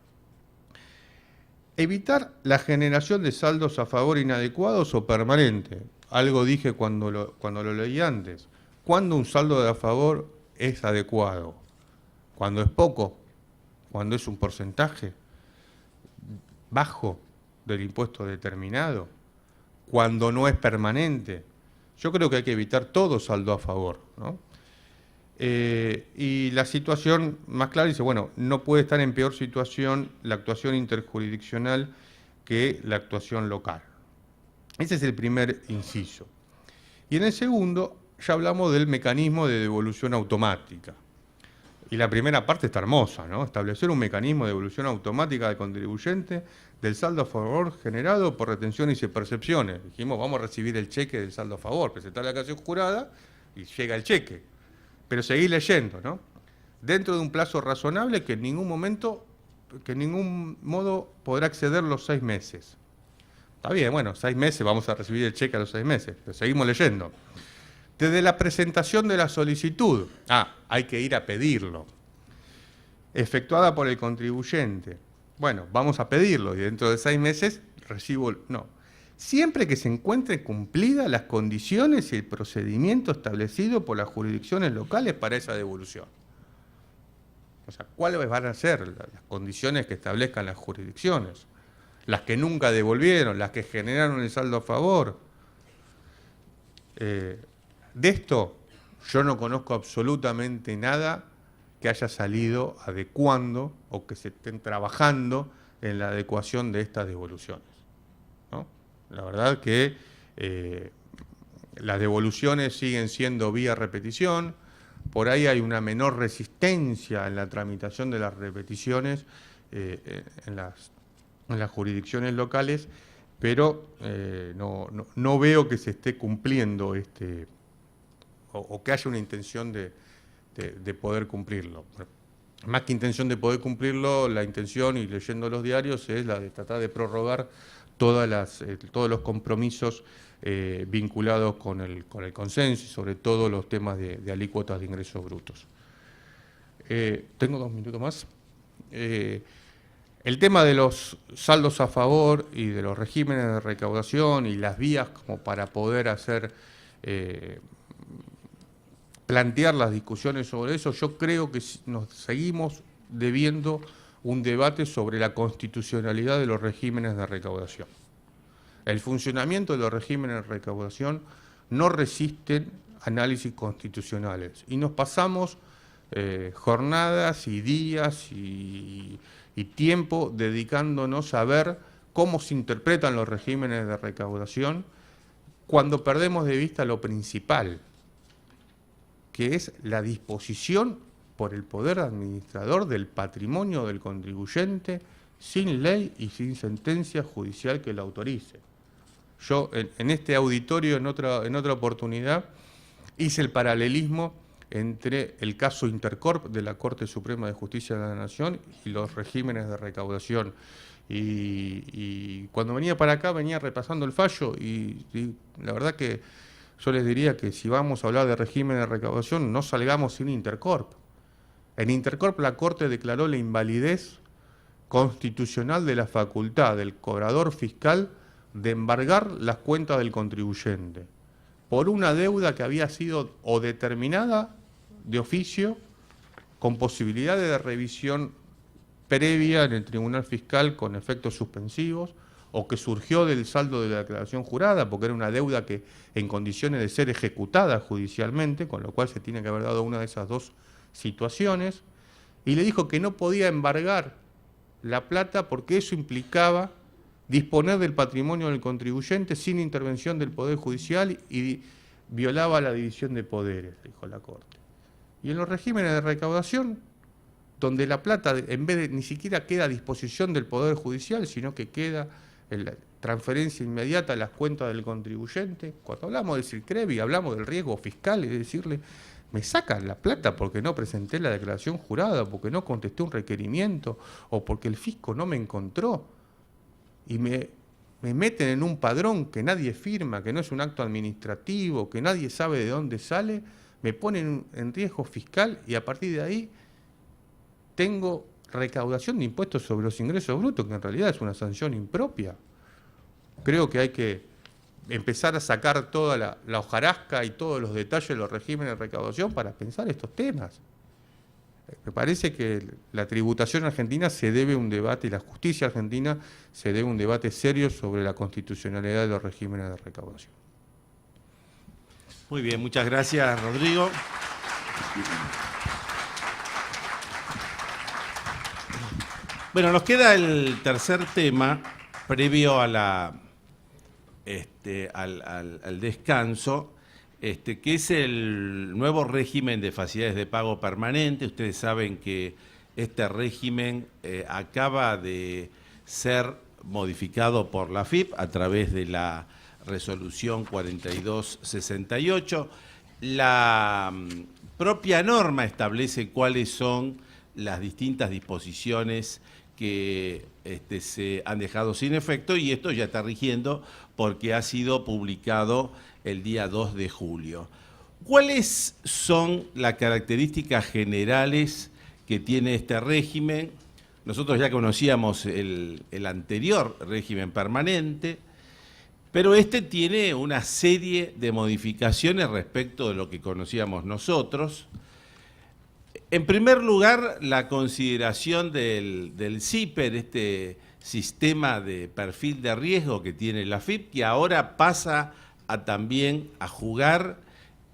Evitar la generación de saldos a favor inadecuados o permanentes. Algo dije cuando lo leí antes. ¿Cuándo un saldo de a favor es adecuado? Cuando es poco, cuando es un porcentaje bajo del impuesto determinado, cuando no es permanente. Yo creo que hay que evitar todo saldo a favor, ¿no? Y la situación más clara dice, bueno, no puede estar en peor situación la actuación interjurisdiccional que la actuación local. Ese es el primer inciso. Y en el segundo, ya hablamos del mecanismo de devolución automática. Y la primera parte está hermosa, ¿no? Establecer un mecanismo de devolución automática del contribuyente del saldo a favor generado por retenciones y percepciones. Dijimos, vamos a recibir el cheque del saldo a favor, presentar la declaración jurada y llega el cheque. Pero seguir leyendo, ¿no? Dentro de un plazo razonable que en ningún modo podrá exceder los 6 meses. Está bien, bueno, 6 meses, vamos a recibir el cheque a los 6 meses, pero seguimos leyendo. Desde la presentación de la solicitud, hay que ir a pedirlo, efectuada por el contribuyente. Bueno, vamos a pedirlo y dentro de 6 meses recibo... No, siempre que se encuentren cumplidas las condiciones y el procedimiento establecido por las jurisdicciones locales para esa devolución. O sea, ¿cuáles van a ser las condiciones que establezcan las jurisdicciones? Las que nunca devolvieron, las que generaron el saldo a favor. De esto yo no conozco absolutamente nada que haya salido adecuando o que se estén trabajando en la adecuación de estas devoluciones, ¿no? La verdad que las devoluciones siguen siendo vía repetición, por ahí hay una menor resistencia en la tramitación de las repeticiones en las jurisdicciones locales, pero no veo que se esté cumpliendo o que haya una intención de poder cumplirlo. Más que intención de poder cumplirlo, la intención, y leyendo los diarios, es la de tratar de prorrogar todos los compromisos vinculados con el consenso y sobre todo los temas de alícuotas de ingresos brutos. ¿Tengo 2 minutos más? El tema de los saldos a favor y de los regímenes de recaudación y las vías como para poder plantear las discusiones sobre eso, yo creo que nos seguimos debiendo un debate sobre la constitucionalidad de los regímenes de recaudación. El funcionamiento de los regímenes de recaudación no resisten análisis constitucionales y nos pasamos jornadas y días y tiempo dedicándonos a ver cómo se interpretan los regímenes de recaudación cuando perdemos de vista lo principal, que es la disposición por el poder administrador del patrimonio del contribuyente sin ley y sin sentencia judicial que lo autorice. Yo en este auditorio, en otra oportunidad, hice el paralelismo entre el caso Intercorp de la Corte Suprema de Justicia de la Nación y los regímenes de recaudación. Y cuando venía para acá venía repasando el fallo y la verdad que yo les diría que si vamos a hablar de régimen de recaudación no salgamos sin Intercorp. En Intercorp la Corte declaró la invalidez constitucional de la facultad del cobrador fiscal de embargar las cuentas del contribuyente por una deuda que había sido o determinada de oficio con posibilidad de revisión previa en el Tribunal Fiscal con efectos suspensivos o que surgió del saldo de la declaración jurada porque era una deuda que en condiciones de ser ejecutada judicialmente, con lo cual se tiene que haber dado una de esas dos situaciones, y le dijo que no podía embargar la plata porque eso implicaba disponer del patrimonio del contribuyente sin intervención del Poder Judicial y violaba la división de poderes, dijo la Corte. Y en los regímenes de recaudación, donde la plata en vez de ni siquiera queda a disposición del Poder Judicial, sino que queda en la transferencia inmediata a las cuentas del contribuyente, cuando hablamos del SICREVI, hablamos del riesgo fiscal, es decirle, me sacan la plata porque no presenté la declaración jurada, porque no contesté un requerimiento, o porque el fisco no me encontró, y me meten en un padrón que nadie firma, que no es un acto administrativo, que nadie sabe de dónde sale, me ponen en riesgo fiscal y a partir de ahí tengo recaudación de impuestos sobre los ingresos brutos, que en realidad es una sanción impropia. Creo que hay que empezar a sacar toda la hojarasca y todos los detalles de los regímenes de recaudación para pensar estos temas. Me parece que la tributación argentina se debe a un debate, y la justicia argentina se debe a un debate serio sobre la constitucionalidad de los regímenes de recaudación. Muy bien, muchas gracias, Rodrigo. Bueno, nos queda el tercer tema, previo a al descanso, que es el nuevo régimen de facilidades de pago permanente. Ustedes saben que este régimen acaba de ser modificado por la AFIP a través de la resolución 4268. La propia norma establece cuáles son las distintas disposiciones que se han dejado sin efecto y esto ya está rigiendo porque ha sido publicado el día 2 de julio. ¿Cuáles son las características generales que tiene este régimen? Nosotros ya conocíamos el anterior régimen permanente, pero este tiene una serie de modificaciones respecto de lo que conocíamos nosotros. En primer lugar, la consideración del CIPER, este sistema de perfil de riesgo que tiene la AFIP, que ahora pasa también a jugar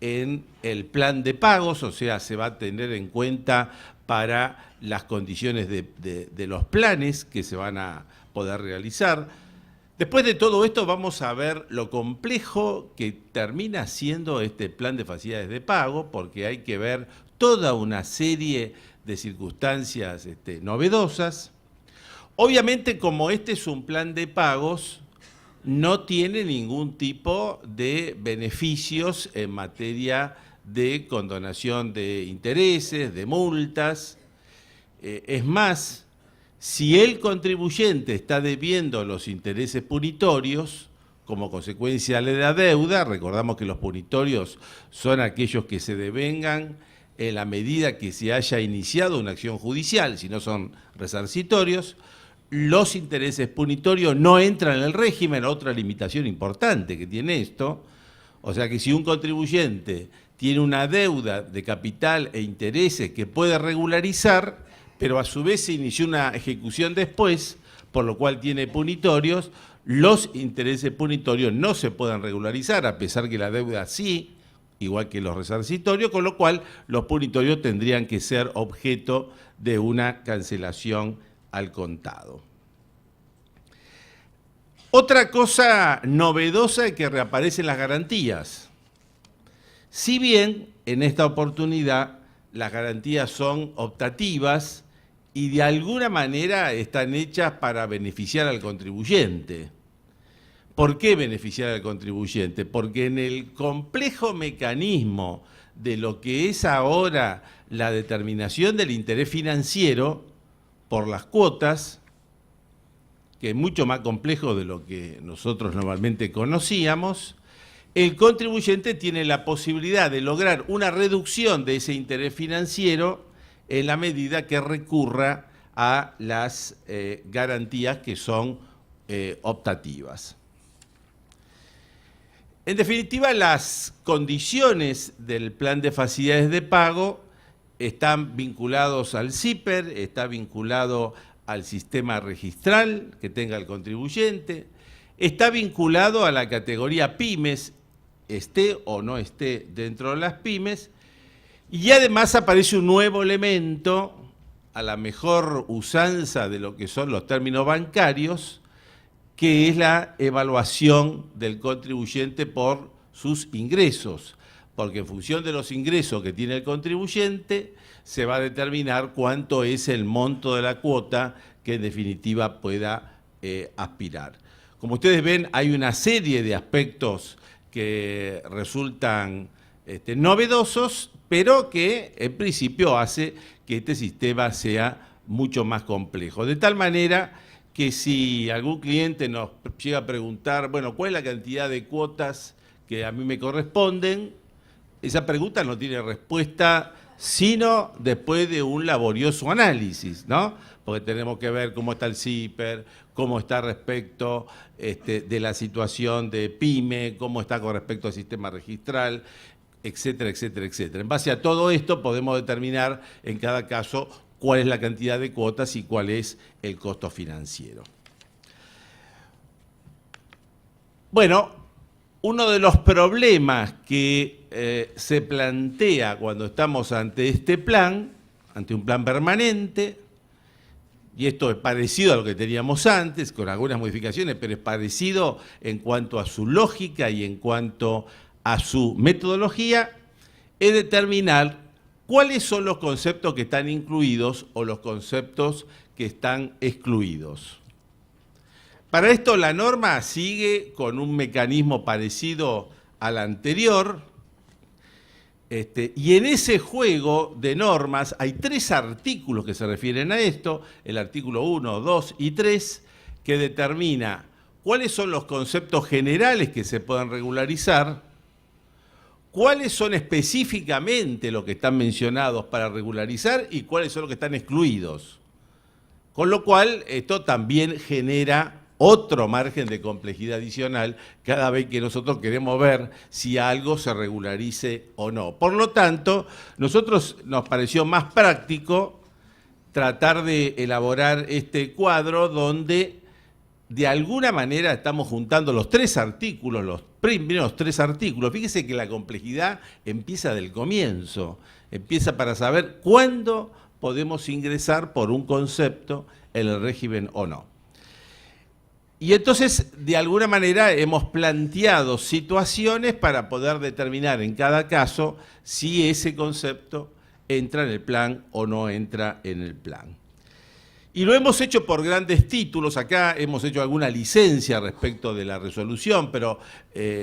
en el plan de pagos, o sea, se va a tener en cuenta para las condiciones de los planes que se van a poder realizar. Después de todo esto vamos a ver lo complejo que termina siendo este plan de facilidades de pago, porque hay que ver toda una serie de circunstancias novedosas. Obviamente, como este es un plan de pagos, no tiene ningún tipo de beneficios en materia de condonación de intereses, de multas. Es más, si el contribuyente está debiendo los intereses punitorios, como consecuencia de la deuda, recordamos que los punitorios son aquellos que se devengan en la medida que se haya iniciado una acción judicial, si no son resarcitorios, los intereses punitorios no entran en el régimen, otra limitación importante que tiene esto. O sea que si un contribuyente tiene una deuda de capital e intereses que puede regularizar, pero a su vez se inició una ejecución después, por lo cual tiene punitorios, los intereses punitorios no se pueden regularizar, a pesar que la deuda sí igual que los resarcitorios, con lo cual los punitorios tendrían que ser objeto de una cancelación al contado. Otra cosa novedosa es que reaparecen las garantías. Si bien en esta oportunidad las garantías son optativas y de alguna manera están hechas para beneficiar al contribuyente. ¿Por qué beneficiar al contribuyente? Porque en el complejo mecanismo de lo que es ahora la determinación del interés financiero por las cuotas, que es mucho más complejo de lo que nosotros normalmente conocíamos, el contribuyente tiene la posibilidad de lograr una reducción de ese interés financiero en la medida que recurra a las garantías que son optativas. En definitiva, las condiciones del plan de facilidades de pago están vinculados al CIPER, está vinculado al sistema registral que tenga el contribuyente, está vinculado a la categoría pymes, esté o no esté dentro de las pymes, y además aparece un nuevo elemento, a la mejor usanza de lo que son los términos bancarios, que es la evaluación del contribuyente por sus ingresos, porque en función de los ingresos que tiene el contribuyente, se va a determinar cuánto es el monto de la cuota que en definitiva pueda aspirar. Como ustedes ven, hay una serie de aspectos que resultan novedosos, pero que en principio hace que este sistema sea mucho más complejo. De tal manera que si algún cliente nos llega a preguntar, bueno, ¿cuál es la cantidad de cuotas que a mí me corresponden? Esa pregunta no tiene respuesta sino después de un laborioso análisis, ¿no? Porque tenemos que ver cómo está el CIPER, cómo está respecto de la situación de PYME, cómo está con respecto al sistema registral, etcétera, etcétera, etcétera. En base a todo esto podemos determinar en cada caso cuál es la cantidad de cuotas y cuál es el costo financiero. Bueno, uno de los problemas que se plantea cuando estamos ante este plan, ante un plan permanente, y esto es parecido a lo que teníamos antes, con algunas modificaciones, pero es parecido en cuanto a su lógica y en cuanto a su metodología, es determinar cuáles son los conceptos que están incluidos o los conceptos que están excluidos. Para esto la norma sigue con un mecanismo parecido al anterior, y en ese juego de normas hay 3 artículos que se refieren a esto, el artículo 1, 2 y 3, que determina cuáles son los conceptos generales que se pueden regularizar, cuáles son específicamente los que están mencionados para regularizar y cuáles son los que están excluidos. Con lo cual, esto también genera otro margen de complejidad adicional cada vez que nosotros queremos ver si algo se regularice o no. Por lo tanto, nosotros nos pareció más práctico tratar de elaborar este cuadro donde de alguna manera estamos juntando los 3 artículos, los primeros 3 artículos. Fíjese que la complejidad empieza del comienzo, empieza para saber cuándo podemos ingresar por un concepto en el régimen o no. Y entonces, de alguna manera, hemos planteado situaciones para poder determinar en cada caso si ese concepto entra en el plan o no entra en el plan. Y lo hemos hecho por grandes títulos. Acá hemos hecho alguna licencia respecto de la resolución, pero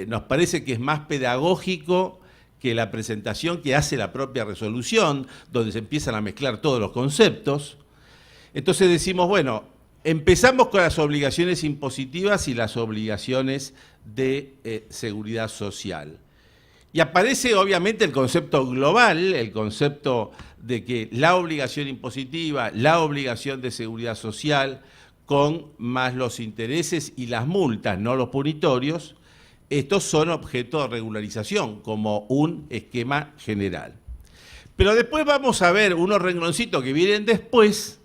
nos parece que es más pedagógico que la presentación que hace la propia resolución, donde se empiezan a mezclar todos los conceptos. Entonces decimos, bueno, empezamos con las obligaciones impositivas y las obligaciones de seguridad social. Y aparece obviamente el concepto global, el concepto de que la obligación impositiva, la obligación de seguridad social, con más los intereses y las multas, no los punitorios, estos son objeto de regularización como un esquema general. Pero después vamos a ver unos rengloncitos que vienen después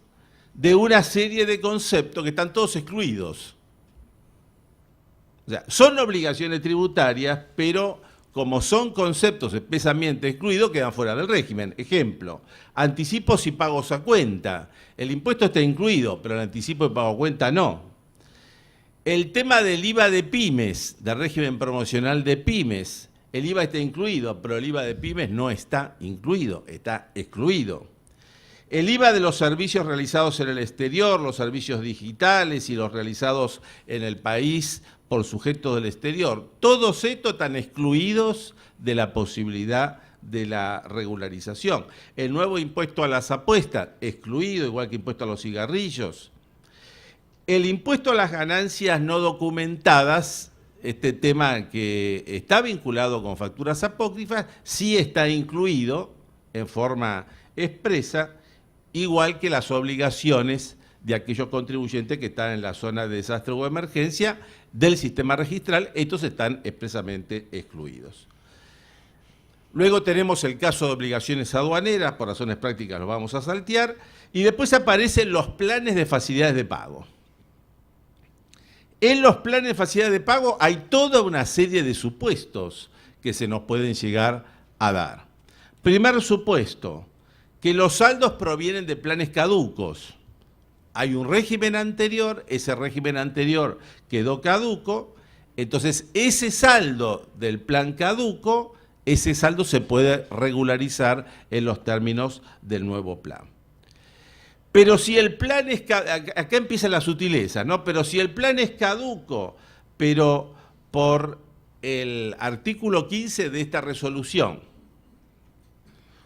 de una serie de conceptos que están todos excluidos. O sea, son obligaciones tributarias, pero como son conceptos expresamente excluidos, quedan fuera del régimen. Ejemplo, anticipos y pagos a cuenta. El impuesto está incluido, pero el anticipo y pago a cuenta no. El tema del IVA de pymes, del régimen promocional de pymes, el IVA está incluido, pero el IVA de pymes no está incluido, está excluido. El IVA de los servicios realizados en el exterior, los servicios digitales y los realizados en el país por sujetos del exterior, todos estos están excluidos de la posibilidad de la regularización. El nuevo impuesto a las apuestas, excluido, igual que impuesto a los cigarrillos. El impuesto a las ganancias no documentadas, este tema que está vinculado con facturas apócrifas, sí está incluido en forma expresa, igual que las obligaciones de aquellos contribuyentes que están en la zona de desastre o emergencia del sistema registral, estos están expresamente excluidos. Luego tenemos el caso de obligaciones aduaneras, por razones prácticas lo vamos a saltear, y después aparecen los planes de facilidades de pago. En los planes de facilidades de pago hay toda una serie de supuestos que se nos pueden llegar a dar. Primer supuesto, que los saldos provienen de planes caducos. Hay un régimen anterior, ese régimen anterior quedó caduco, entonces ese saldo del plan caduco, ese saldo se puede regularizar en los términos del nuevo plan. Pero si el plan es, acá empieza la sutileza, ¿no? Pero si el plan es caduco, pero por el artículo 15 de esta resolución,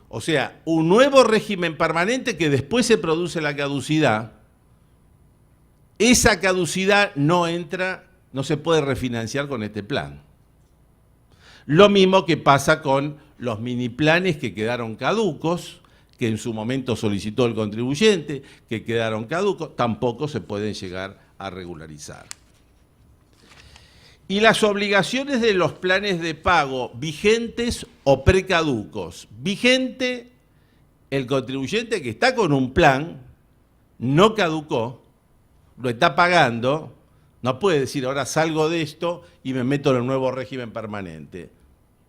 o sea, un nuevo régimen permanente que después se produce la caducidad, esa caducidad no entra, no se puede refinanciar con este plan. Lo mismo que pasa con los mini planes que quedaron caducos, que en su momento solicitó el contribuyente, que quedaron caducos, tampoco se pueden llegar a regularizar. Y las obligaciones de los planes de pago vigentes o precaducos. Vigente, el contribuyente que está con un plan, no caducó, lo está pagando, no puede decir ahora salgo de esto y me meto en el nuevo régimen permanente,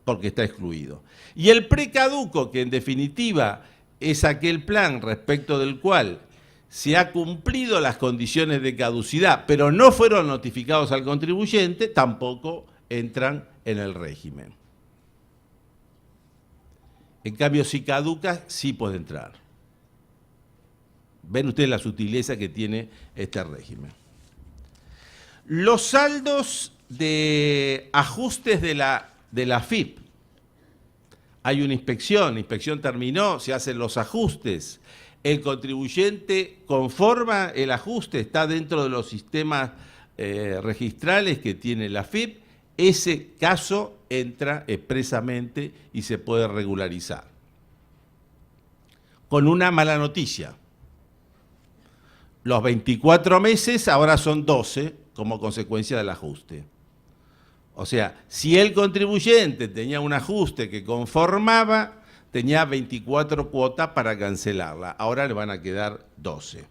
porque está excluido. Y el precaduco, que en definitiva es aquel plan respecto del cual se ha cumplido las condiciones de caducidad, pero no fueron notificados al contribuyente, tampoco entran en el régimen. En cambio, si caduca, sí puede entrar. Ven ustedes la sutileza que tiene este régimen. Los saldos de ajustes de la AFIP. Hay una inspección, la inspección terminó, se hacen los ajustes. El contribuyente conforma el ajuste, está dentro de los sistemas registrales que tiene la AFIP. Ese caso entra expresamente y se puede regularizar. Con una mala noticia. Los 24 meses ahora son 12 como consecuencia del ajuste. O sea, si el contribuyente tenía un ajuste que conformaba, tenía 24 cuotas para cancelarla. Ahora le van a quedar 12.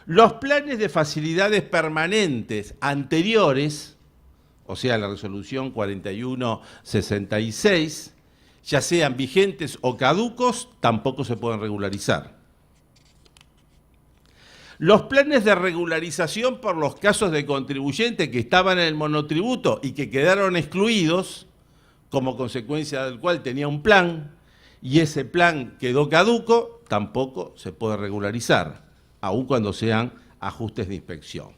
Los planes de facilidades permanentes anteriores, o sea, la resolución 4166, ya sean vigentes o caducos, tampoco se pueden regularizar. Los planes de regularización por los casos de contribuyentes que estaban en el monotributo y que quedaron excluidos, como consecuencia del cual tenía un plan, y ese plan quedó caduco, tampoco se puede regularizar, aun cuando sean ajustes de inspección.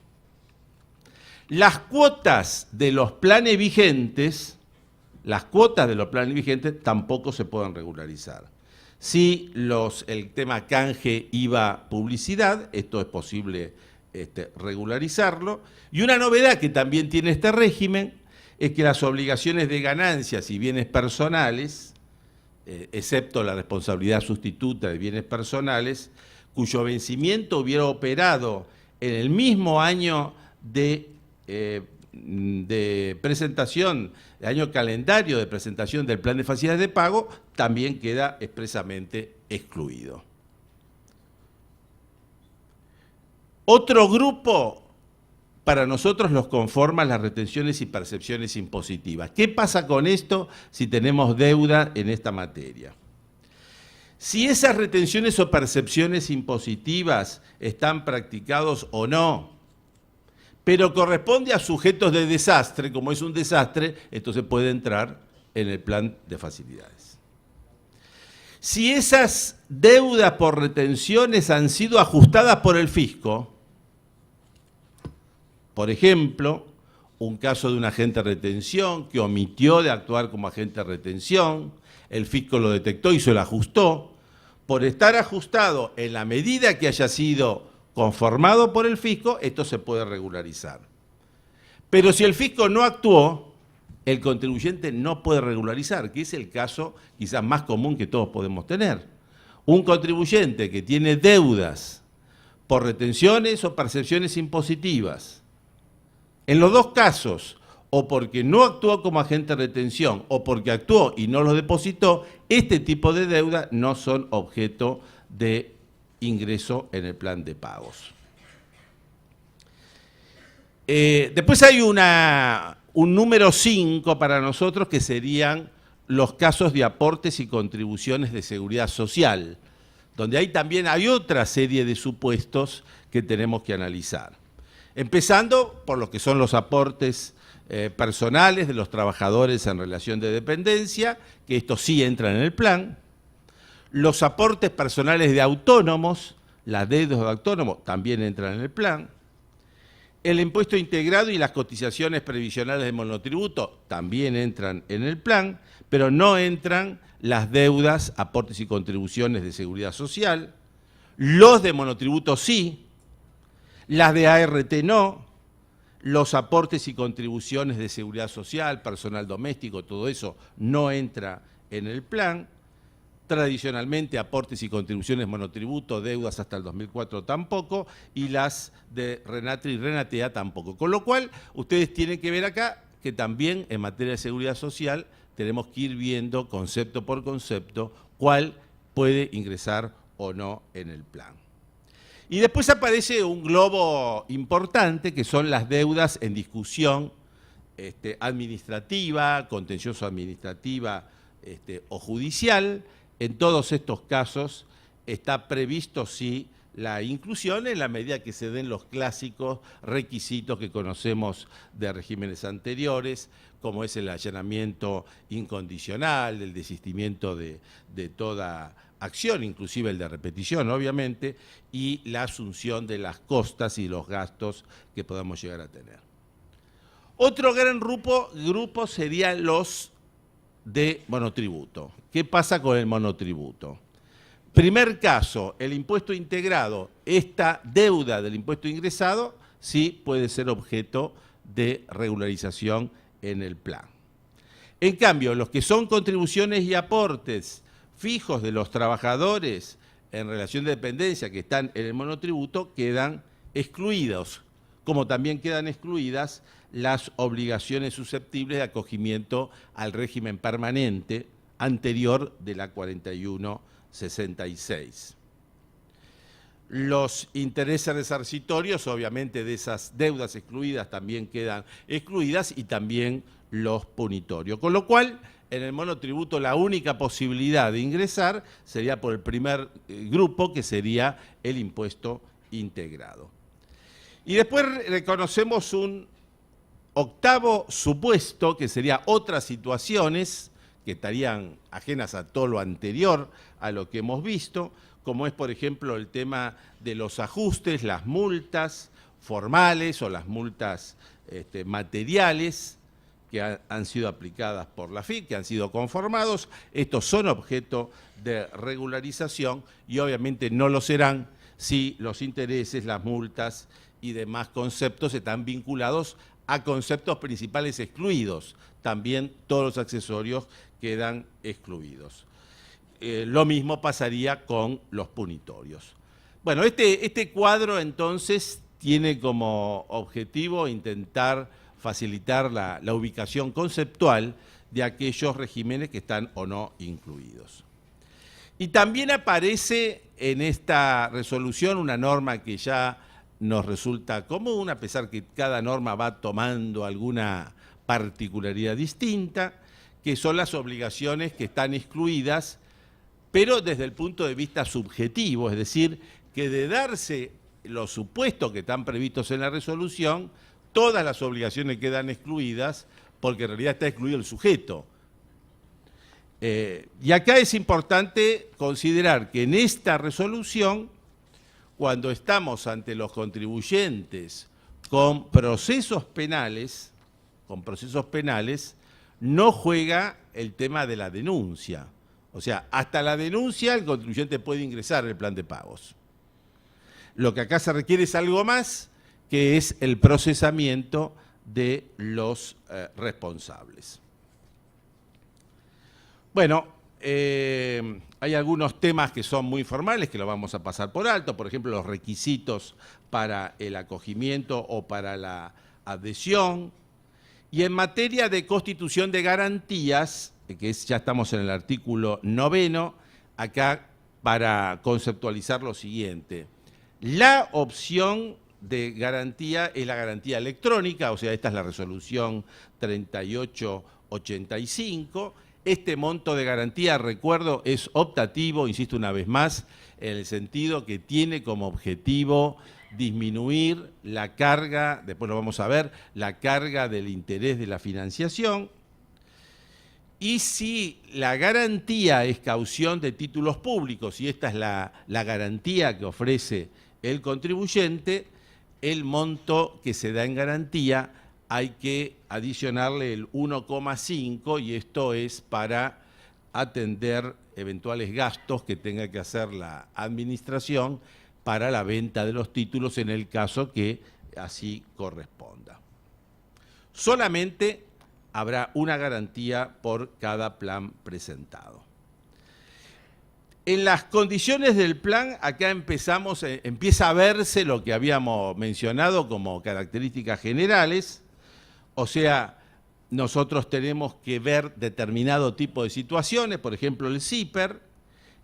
Las cuotas de los planes vigentes, tampoco se pueden regularizar. Si el tema canje, IVA, publicidad, esto es posible regularizarlo. Y una novedad que también tiene este régimen es que las obligaciones de ganancias y bienes personales, excepto la responsabilidad sustituta de bienes personales, cuyo vencimiento hubiera operado en el mismo año de presentación, el año calendario de presentación del plan de facilidades de pago, también queda expresamente excluido. Otro grupo para nosotros los conforman las retenciones y percepciones impositivas. ¿Qué pasa con esto si tenemos deuda en esta materia? Si esas retenciones o percepciones impositivas están practicados o no, pero corresponde a sujetos de desastre, como es un desastre, entonces puede entrar en el plan de facilidades. Si esas deudas por retenciones han sido ajustadas por el fisco, por ejemplo, un caso de un agente de retención que omitió de actuar como agente de retención, el fisco lo detectó y se lo ajustó, por estar ajustado en la medida que haya sido conformado por el fisco, esto se puede regularizar. Pero si el fisco no actuó, el contribuyente no puede regularizar, que es el caso quizás más común que todos podemos tener. Un contribuyente que tiene deudas por retenciones o percepciones impositivas, en los dos casos, o porque no actuó como agente de retención o porque actuó y no lo depositó, este tipo de deudas no son objeto de ingreso en el plan de pagos. Después hay un número 5 para nosotros que serían los casos de aportes y contribuciones de seguridad social, donde ahí también hay otra serie de supuestos que tenemos que analizar. Empezando por lo que son los aportes personales de los trabajadores en relación de dependencia, que estos sí entran en el plan. Los aportes personales de autónomos, las deudas de autónomos, también entran en el plan. El impuesto integrado y las cotizaciones previsionales de monotributo también entran en el plan, pero no entran las deudas, aportes y contribuciones de seguridad social. Los de monotributo sí, las de ART no. Los aportes y contribuciones de seguridad social, personal doméstico, todo eso no entra en el plan. Tradicionalmente, aportes y contribuciones monotributo, deudas hasta el 2004 tampoco, y las de Renatre y Renatea tampoco. Con lo cual, ustedes tienen que ver acá que también en materia de seguridad social tenemos que ir viendo concepto por concepto cuál puede ingresar o no en el plan. Y después aparece un globo importante que son las deudas en discusión administrativa, contencioso administrativa o judicial. En todos estos casos está previsto, sí, la inclusión en la medida que se den los clásicos requisitos que conocemos de regímenes anteriores, como es el allanamiento incondicional, el desistimiento de toda acción, inclusive el de repetición, obviamente, y la asunción de las costas y los gastos que podamos llegar a tener. Otro gran grupo serían los de monotributo. ¿Qué pasa con el monotributo? Primer caso, el impuesto integrado, esta deuda del impuesto ingresado, sí puede ser objeto de regularización en el plan. En cambio, los que son contribuciones y aportes fijos de los trabajadores en relación de dependencia que están en el monotributo quedan excluidos, como también quedan excluidas las obligaciones susceptibles de acogimiento al régimen permanente anterior de la 4166. Los intereses resarcitorios, obviamente, de esas deudas excluidas también quedan excluidas y también los punitorios. Con lo cual, en el monotributo la única posibilidad de ingresar sería por el primer grupo, que sería el impuesto integrado. Y después reconocemos un octavo supuesto, que sería otras situaciones que estarían ajenas a todo lo anterior, a lo que hemos visto, como es, por ejemplo, el tema de los ajustes, las multas formales o las multas materiales que han sido aplicadas por la FIP, que han sido conformados. Estos son objeto de regularización y obviamente no lo serán si los intereses, las multas y demás conceptos están vinculados a conceptos principales excluidos. También todos los accesorios quedan excluidos. Lo mismo pasaría con los punitorios. Bueno, este cuadro entonces tiene como objetivo intentar facilitar la ubicación conceptual de aquellos regímenes que están o no incluidos. Y también aparece en esta resolución una norma que ya nos resulta común, a pesar que cada norma va tomando alguna particularidad distinta, que son las obligaciones que están excluidas, pero desde el punto de vista subjetivo, es decir, que de darse los supuestos que están previstos en la resolución, todas las obligaciones quedan excluidas, porque en realidad está excluido el sujeto. Y acá es importante considerar que en esta resolución, cuando estamos ante los contribuyentes con procesos penales, no juega el tema de la denuncia. O sea, hasta la denuncia el contribuyente puede ingresar el plan de pagos. Lo que acá se requiere es algo más, que es el procesamiento de los responsables. Bueno, hay algunos temas que son muy formales, que lo vamos a pasar por alto, por ejemplo, los requisitos para el acogimiento o para la adhesión. Y en materia de constitución de garantías, ya estamos en el artículo 9, acá para conceptualizar lo siguiente. La opción de garantía es la garantía electrónica, o sea, esta es la resolución 3885. Este monto de garantía, recuerdo, es optativo, insisto una vez más, en el sentido que tiene como objetivo disminuir la carga, después lo vamos a ver, la carga del interés de la financiación. Y si la garantía es caución de títulos públicos, y esta es la garantía que ofrece el contribuyente, el monto que se da en garantía hay que adicionarle el 1,5, y esto es para atender eventuales gastos que tenga que hacer la administración para la venta de los títulos en el caso que así corresponda. Solamente habrá una garantía por cada plan presentado. En las condiciones del plan, acá empieza a verse lo que habíamos mencionado como características generales, o sea, nosotros tenemos que ver determinado tipo de situaciones, por ejemplo el CIPER,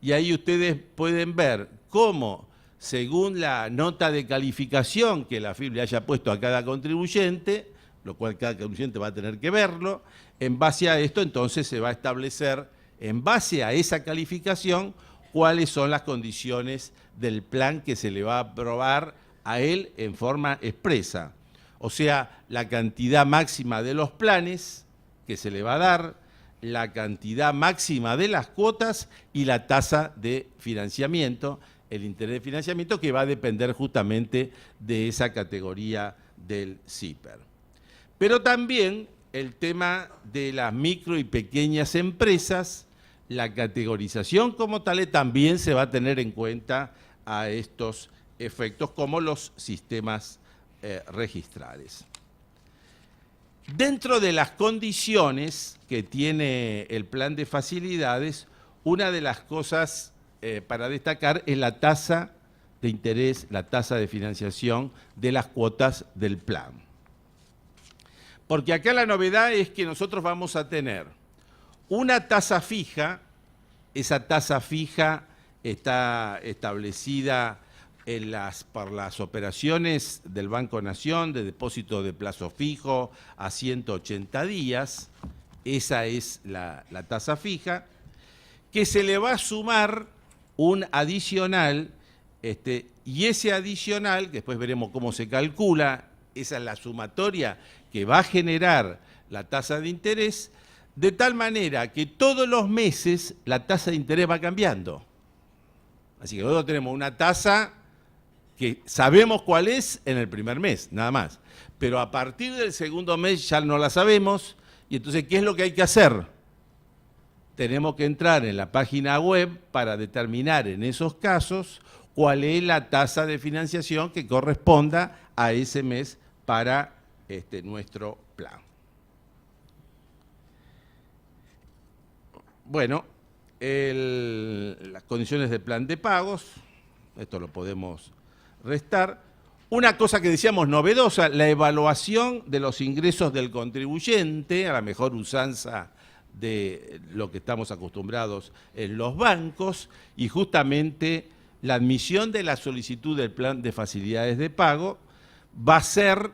y ahí ustedes pueden ver cómo, según la nota de calificación que la FIP le haya puesto a cada contribuyente, lo cual cada contribuyente va a tener que verlo, en base a esto entonces se va a establecer, en base a esa calificación, cuáles son las condiciones del plan que se le va a aprobar a él en forma expresa. O sea, la cantidad máxima de los planes que se le va a dar, la cantidad máxima de las cuotas y la tasa de financiamiento, el interés de financiamiento, que va a depender justamente de esa categoría del CIPER. Pero también el tema de las micro y pequeñas empresas, la categorización como tal también se va a tener en cuenta a estos efectos como los sistemas registrales. Dentro de las condiciones que tiene el plan de facilidades, una de las cosas para destacar es la tasa de interés, la tasa de financiación de las cuotas del plan. Porque acá la novedad es que nosotros vamos a tener una tasa fija, esa tasa fija está establecida por las operaciones del Banco Nación de depósito de plazo fijo a 180 días, esa es la tasa fija, que se le va a sumar un adicional, y ese adicional, que después veremos cómo se calcula, esa es la sumatoria que va a generar la tasa de interés, de tal manera que todos los meses la tasa de interés va cambiando. Así que nosotros tenemos una tasa que sabemos cuál es en el primer mes, nada más. Pero a partir del segundo mes ya no la sabemos, y entonces, ¿qué es lo que hay que hacer? Tenemos que entrar en la página web para determinar en esos casos cuál es la tasa de financiación que corresponda a ese mes para nuestro plan. Bueno, las condiciones del plan de pagos, esto lo podemos restar. Una cosa que decíamos novedosa, la evaluación de los ingresos del contribuyente, a la mejor usanza de lo que estamos acostumbrados en los bancos, y justamente la admisión de la solicitud del plan de facilidades de pago va a ser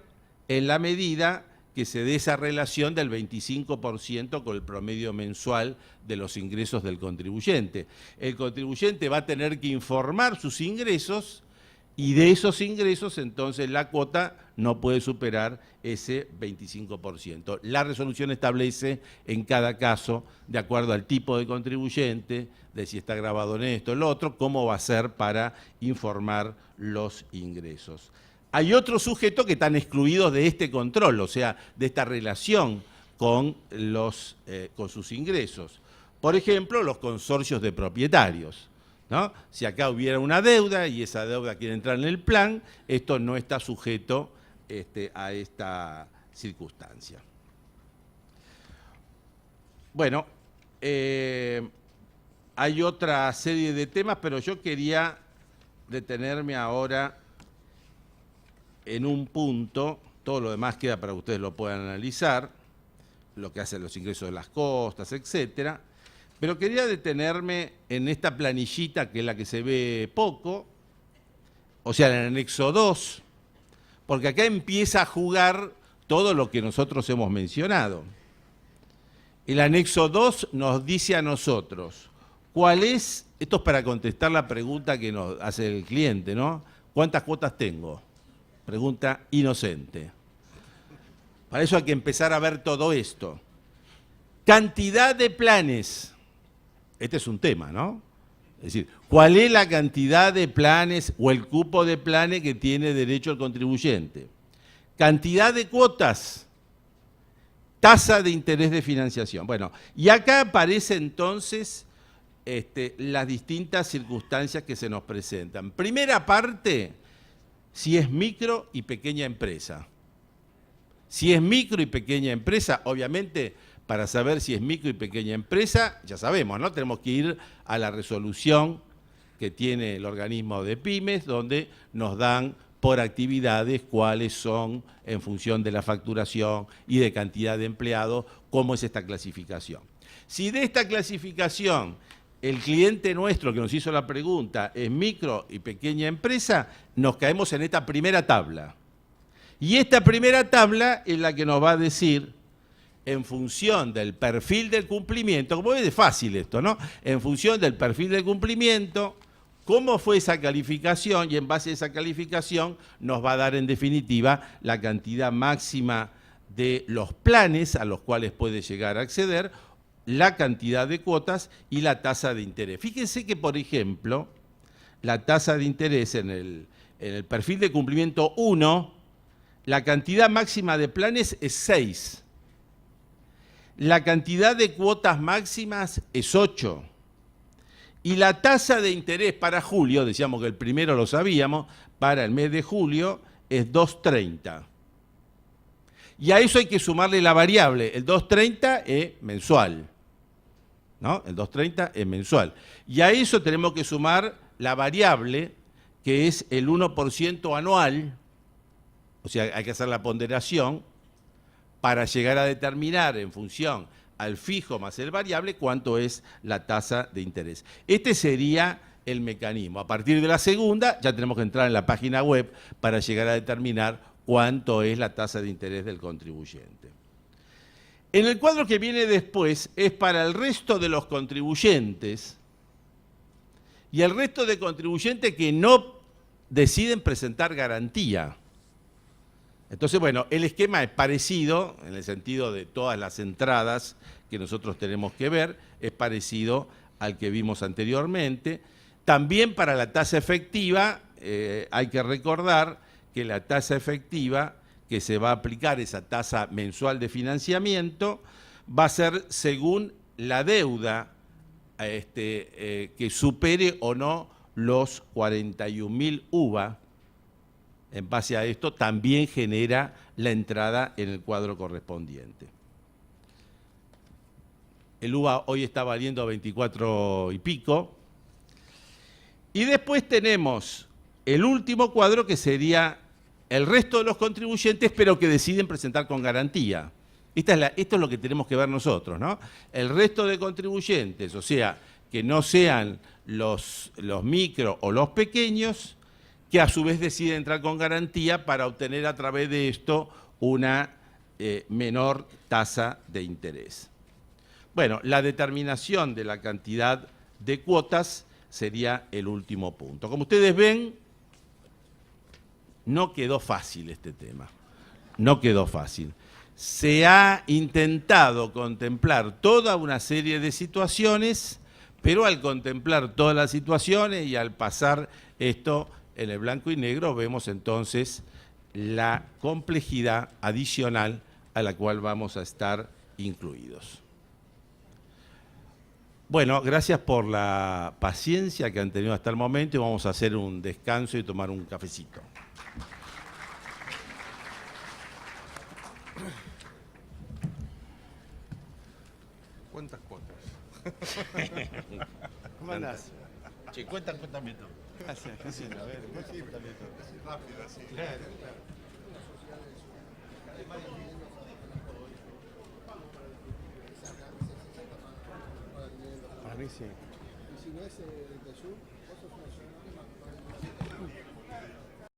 en la medida que se dé esa relación del 25% con el promedio mensual de los ingresos del contribuyente. El contribuyente va a tener que informar sus ingresos y de esos ingresos entonces la cuota no puede superar ese 25%. La resolución establece en cada caso, de acuerdo al tipo de contribuyente, de si está grabado en esto o en lo otro, cómo va a ser para informar los ingresos. Hay otros sujetos que están excluidos de este control, o sea, de esta relación con sus ingresos. Por ejemplo, los consorcios de propietarios, ¿no? Si acá hubiera una deuda y esa deuda quiere entrar en el plan, esto no está sujeto a esta circunstancia. Bueno, hay otra serie de temas, pero yo quería detenerme ahora en un punto. Todo lo demás queda para que ustedes lo puedan analizar, lo que hacen los ingresos de las costas, etcétera. Pero quería detenerme en esta planillita, que es la que se ve poco, o sea, en el anexo 2, porque acá empieza a jugar todo lo que nosotros hemos mencionado. El anexo 2 nos dice a nosotros cuál es, esto es para contestar la pregunta que nos hace el cliente, ¿no? ¿Cuántas cuotas tengo? Pregunta inocente. Para eso hay que empezar a ver todo esto. Cantidad de planes. Este es un tema, ¿no? Es decir, ¿cuál es la cantidad de planes o el cupo de planes que tiene derecho el contribuyente? Cantidad de cuotas, tasa de interés de financiación. Bueno, y acá aparecen entonces las distintas circunstancias que se nos presentan. Primera parte, si es micro y pequeña empresa. Si es micro y pequeña empresa, obviamente, para saber si es micro y pequeña empresa, ya sabemos, ¿no? Tenemos que ir a la resolución que tiene el organismo de pymes, donde nos dan por actividades cuáles son en función de la facturación y de cantidad de empleados, cómo es esta clasificación. Si de esta clasificación el cliente nuestro que nos hizo la pregunta es micro y pequeña empresa, nos caemos en esta primera tabla. Y esta primera tabla es la que nos va a decir, en función del perfil del cumplimiento, como es fácil esto, ¿no? En función del perfil del cumplimiento, cómo fue esa calificación, y en base a esa calificación nos va a dar en definitiva la cantidad máxima de los planes a los cuales puede llegar a acceder, la cantidad de cuotas y la tasa de interés. Fíjense que, por ejemplo, la tasa de interés en el perfil de cumplimiento 1, la cantidad máxima de planes es 6. La cantidad de cuotas máximas es 8. Y la tasa de interés para julio, decíamos que el primero lo sabíamos, para el mes de julio es 2,30. Y a eso hay que sumarle la variable. El 2,30 es mensual, ¿no? El 2,30 es mensual. Y a eso tenemos que sumar la variable, que es el 1% anual, o sea, hay que hacer la ponderación, para llegar a determinar en función al fijo más el variable cuánto es la tasa de interés. Este sería el mecanismo. A partir de la segunda ya tenemos que entrar en la página web para llegar a determinar cuánto es la tasa de interés del contribuyente. En el cuadro que viene después es para el resto de los contribuyentes y el resto de contribuyentes que no deciden presentar garantía. Entonces, bueno, el esquema es parecido, en el sentido de todas las entradas que nosotros tenemos que ver, es parecido al que vimos anteriormente. También para la tasa efectiva, hay que recordar que la tasa efectiva que se va a aplicar, esa tasa mensual de financiamiento, va a ser según la deuda que supere o no los 41.000 UVA. En base a esto también genera la entrada en el cuadro correspondiente. El UVA hoy está valiendo 24 y pico. Y después tenemos el último cuadro que sería el resto de los contribuyentes, pero que deciden presentar con garantía. Esto es lo que tenemos que ver nosotros, ¿no? El resto de contribuyentes, o sea, que no sean los micro o los pequeños, que a su vez deciden entrar con garantía para obtener a través de esto una menor tasa de interés. Bueno, la determinación de la cantidad de cuotas sería el último punto. Como ustedes ven, no quedó fácil este tema, no quedó fácil. Se ha intentado contemplar toda una serie de situaciones, pero al contemplar todas las situaciones y al pasar esto en el blanco y negro, vemos entonces la complejidad adicional a la cual vamos a estar incluidos. Bueno, gracias por la paciencia que han tenido hasta el momento y vamos a hacer un descanso y tomar un cafecito. ¿Cuántas cuotas? ¿Cómo andás? Che, cuéntame todo. Gracias, a ver, cuéntame todo. Rápido, así. Para mí sí. Y si no es del sur, vos sos una ciudadana.